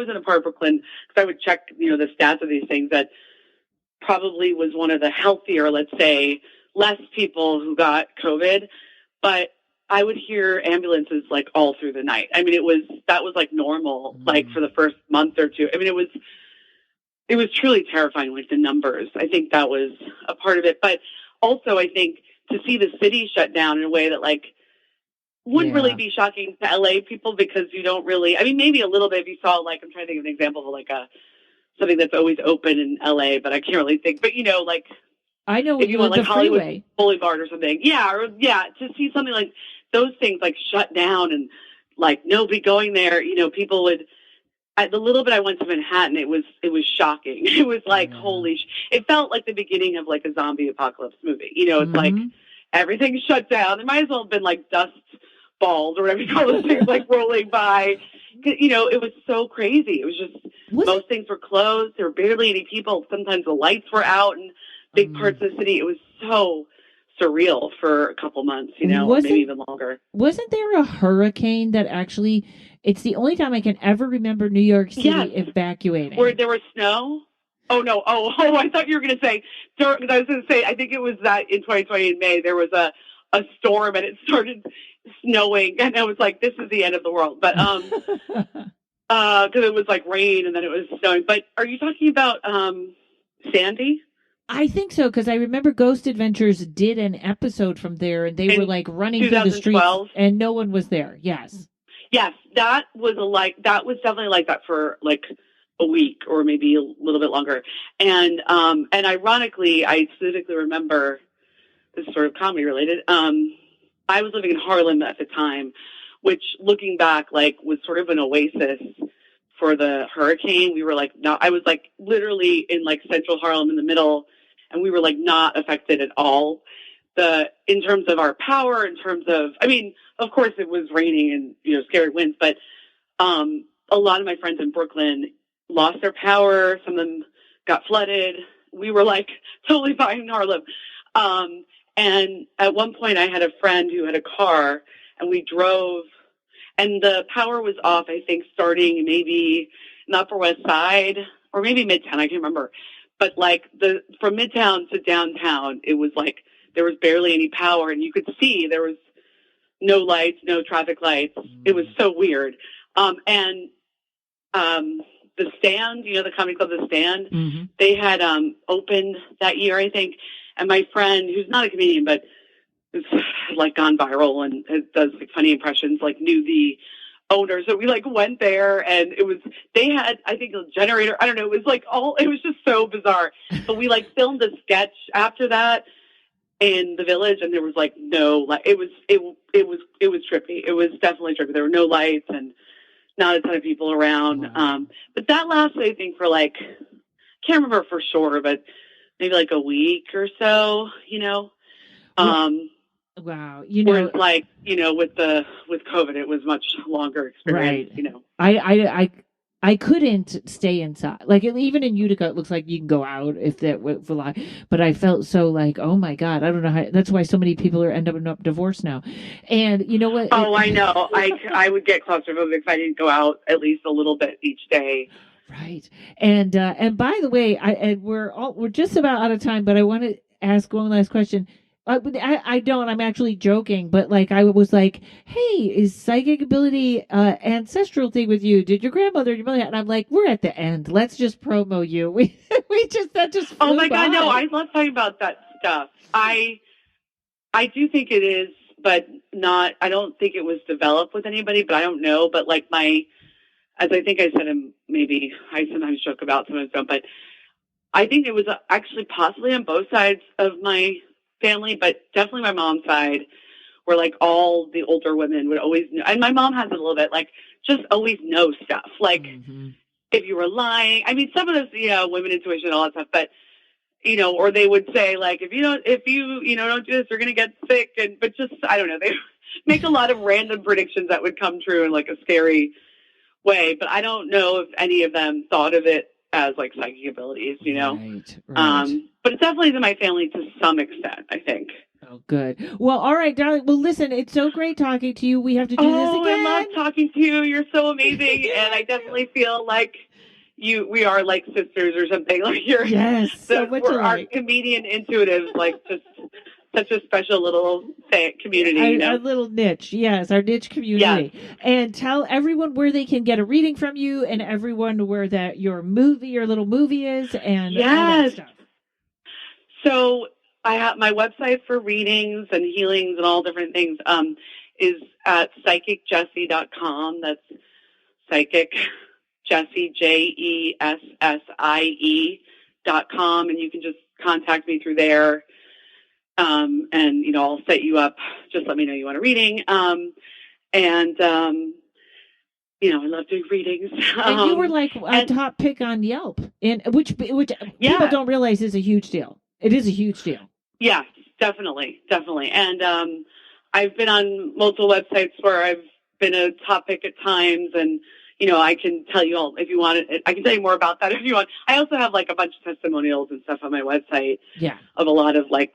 in a part of Brooklyn because I would check, the stats of these things that probably was one of the healthier, let's say, less people who got COVID, but I would hear ambulances like all through the night. I mean, that was like normal, like for the first month or two. I mean, it was truly terrifying, like the numbers. I think that was a part of it. But also I think to see the city shut down in a way that like wouldn't really be shocking to LA people, because you don't really, I mean, maybe a little bit if you saw, like, I'm trying to think of an example of like something that's always open in LA, but I can't really think, but like, I know if you want like Hollywood freeway. Boulevard or something. To see something like those things like shut down and like nobody going there, people would, the little bit I went to Manhattan, it was shocking. It was like, it felt like the beginning of like a zombie apocalypse movie. It's like everything shut down. There might as well have been like dust balls or whatever you call those things, like rolling by. It was so crazy. It was just, most things were closed. There were barely any people. Sometimes the lights were out in big parts of the city. It was so surreal for a couple months, or maybe even longer. Wasn't there a hurricane that actually, it's the only time I can ever remember New York City evacuating. Where there was snow? Oh, no. Oh, I thought you were going to say, because I was going to say, I think it was that in 2020 in May, there was a storm and it started snowing, and I was like, this is the end of the world. But, because it was like rain and then it was snowing. But are you talking about Sandy? I think so, because I remember Ghost Adventures did an episode from there, and they were like running through the streets, and no one was there. Yes, that was definitely like that for like a week or maybe a little bit longer. And ironically, I specifically remember, this is sort of comedy related. I was living in Harlem at the time, which looking back, like was sort of an oasis for the hurricane. We were like, no, I was like literally in like central Harlem in the middle, and we were like not affected at all. In terms of our power, in terms of, I mean, of course it was raining and, scary winds, but a lot of my friends in Brooklyn lost their power. Some of them got flooded. We were like totally fine in Harlem. And at one point I had a friend who had a car, and we drove, and the power was off, I think, starting maybe in the Upper West Side or maybe Midtown. I can't remember. But like from Midtown to downtown, it was like there was barely any power, and you could see there was no lights, no traffic lights. It was so weird. And the Stand, the comedy club, The Stand, they had opened that year, I think. And my friend, who's not a comedian, but has like gone viral and does like funny impressions, like knew the owner. So we like went there, and they had, I think, a generator. I don't know. It was like it was just so bizarre. But we like filmed a sketch after that in the Village, and there was like no, it was trippy. It was definitely trippy. There were no lights and not a ton of people around. But that lasted, I think, for like, can't remember for sure, but maybe like a week or so, Wow. Whereas like, with COVID, it was much longer experience, right. I couldn't stay inside. Like even in Utica, it looks like you can go out if that was a lot. But I felt so like, oh my God, I don't know how. That's why so many people are ending up divorced now. And you know what? Oh, I know. I would get claustrophobic if I didn't go out at least a little bit each day. Right. And by the way, we're just about out of time, but I want to ask one last question. I don't. I'm actually joking, but like I was like, "Hey, is psychic ability ancestral thing with you? Did your grandmother, your mother?" And I'm like, "We're at the end. Let's just promo you." That just flew oh my by. God, no! I love talking about that stuff. I do think it is, but not. I don't think it was developed with anybody, but I don't know. But like as I think I said, maybe I sometimes joke about, sometimes don't, but I think it was actually possibly on both sides of my family, but definitely my mom's side, where like all the older women would always know, and my mom has it a little bit, like just always know stuff. Like if you were lying, I mean, some of this, women intuition, all that stuff, but or they would say like, if you don't do this, you're going to get sick. But just, I don't know, they make a lot of random predictions that would come true in like a scary way. But I don't know if any of them thought of it as like psychic abilities, Right. But it's definitely in my family to some extent, I think. Oh, good. Well, all right, darling. Well, listen, it's so great talking to you. We have to do this again. I love talking to you. You're so amazing. And I definitely feel like, we are like sisters or something. Like Yes, so much we're our alike. comedian intuitives, like just such a special little community. Our little niche, yes, our niche community. Yes. And tell everyone where they can get a reading from you, and everyone where that your little movie is, and all that stuff. So I have my website for readings and healings and all different things is at psychicjessie.com. That's psychic Jessie, JESSIE.com, and you can just contact me through there. And I'll set you up. Just let me know you want a reading. I love doing readings. And you were like a top pick on Yelp, and which people don't realize is a huge deal. It is a huge deal. Yes, definitely. And I've been on multiple websites where I've been a top pick at times, and I can tell you all if you want it. I can tell you more about that if you want. I also have like a bunch of testimonials and stuff on my website. Yeah. Of a lot of like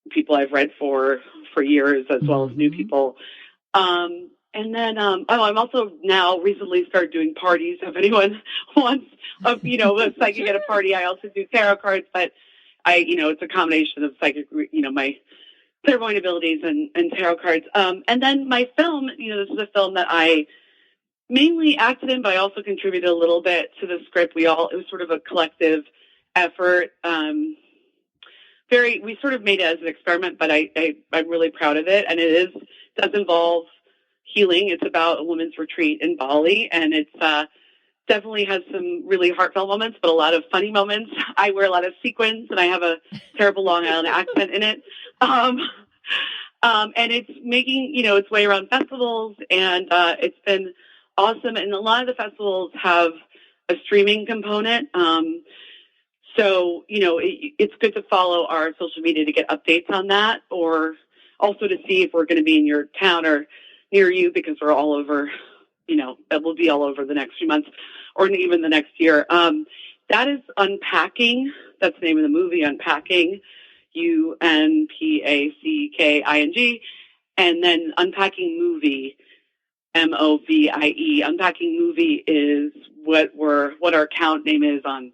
people I've read for years, as well as new people. And then, I'm also now recently started doing parties. If anyone wants, a psychic at a party, I also do tarot cards, but it's a combination of psychic, my clairvoyant abilities and tarot cards. And then my film, this is a film that I mainly acted in, but I also contributed a little bit to the script. It was sort of a collective effort. We sort of made it as an experiment, but I'm really proud of it. And it does involve healing. It's about a woman's retreat in Bali, and it's definitely has some really heartfelt moments, but a lot of funny moments. I wear a lot of sequins, and I have a terrible Long Island accent in it. And it's making, its way around festivals, and it's been awesome. And a lot of the festivals have a streaming component. So, it's good to follow our social media to get updates on that, or also to see if we're going to be in your town or near you, because we're all over, it will be all over the next few months or even the next year. That is Unpacking. That's the name of the movie, Unpacking, UNPACKING. And then Unpacking Movie, MOVIE. Unpacking Movie is what our account name is on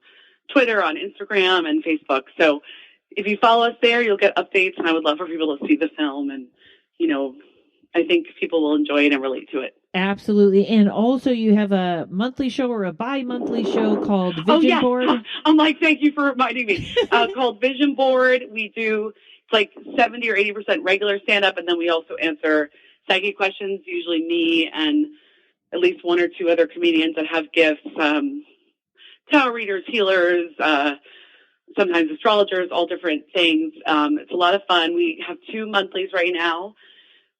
Twitter, on Instagram, and Facebook. So if you follow us there, you'll get updates, and I would love for people to see the film. And, I think people will enjoy it and relate to it. Absolutely. And also you have a monthly show or a bi-monthly show called Vision Board. I'm like, thank you for reminding me. Called Vision Board. We do like 70 or 80% regular stand-up, and then we also answer psychic questions, usually me and at least one or two other comedians that have gifts. Tarot readers, healers, sometimes astrologers, all different things. It's a lot of fun. We have 2 monthlies right now.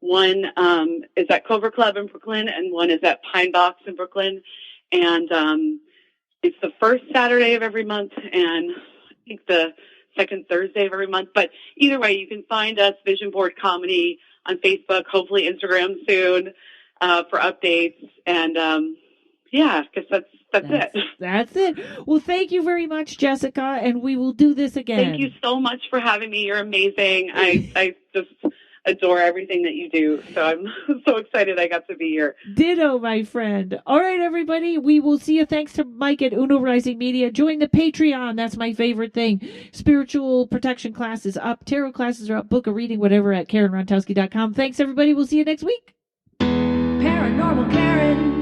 One is at Cobra Club in Brooklyn, and one is at Pine Box in Brooklyn. And it's the first Saturday of every month, and I think the second Thursday of every month. But either way, you can find us, Vision Board Comedy, on Facebook, hopefully Instagram soon, for updates. And I guess that's it. That's it. Well, thank you very much, Jessica, and we will do this again. Thank you so much for having me. You're amazing. I just adore everything that you do. So I'm so excited I got to be here. Ditto, my friend. All right, everybody. We will see you. Thanks to Mike at Uno Rising Media. Join the Patreon. That's my favorite thing. Spiritual protection class is up. Tarot classes are up. Book a reading, whatever, at karenrontowski.com. Thanks, everybody. We'll see you next week. Paranormal Karen.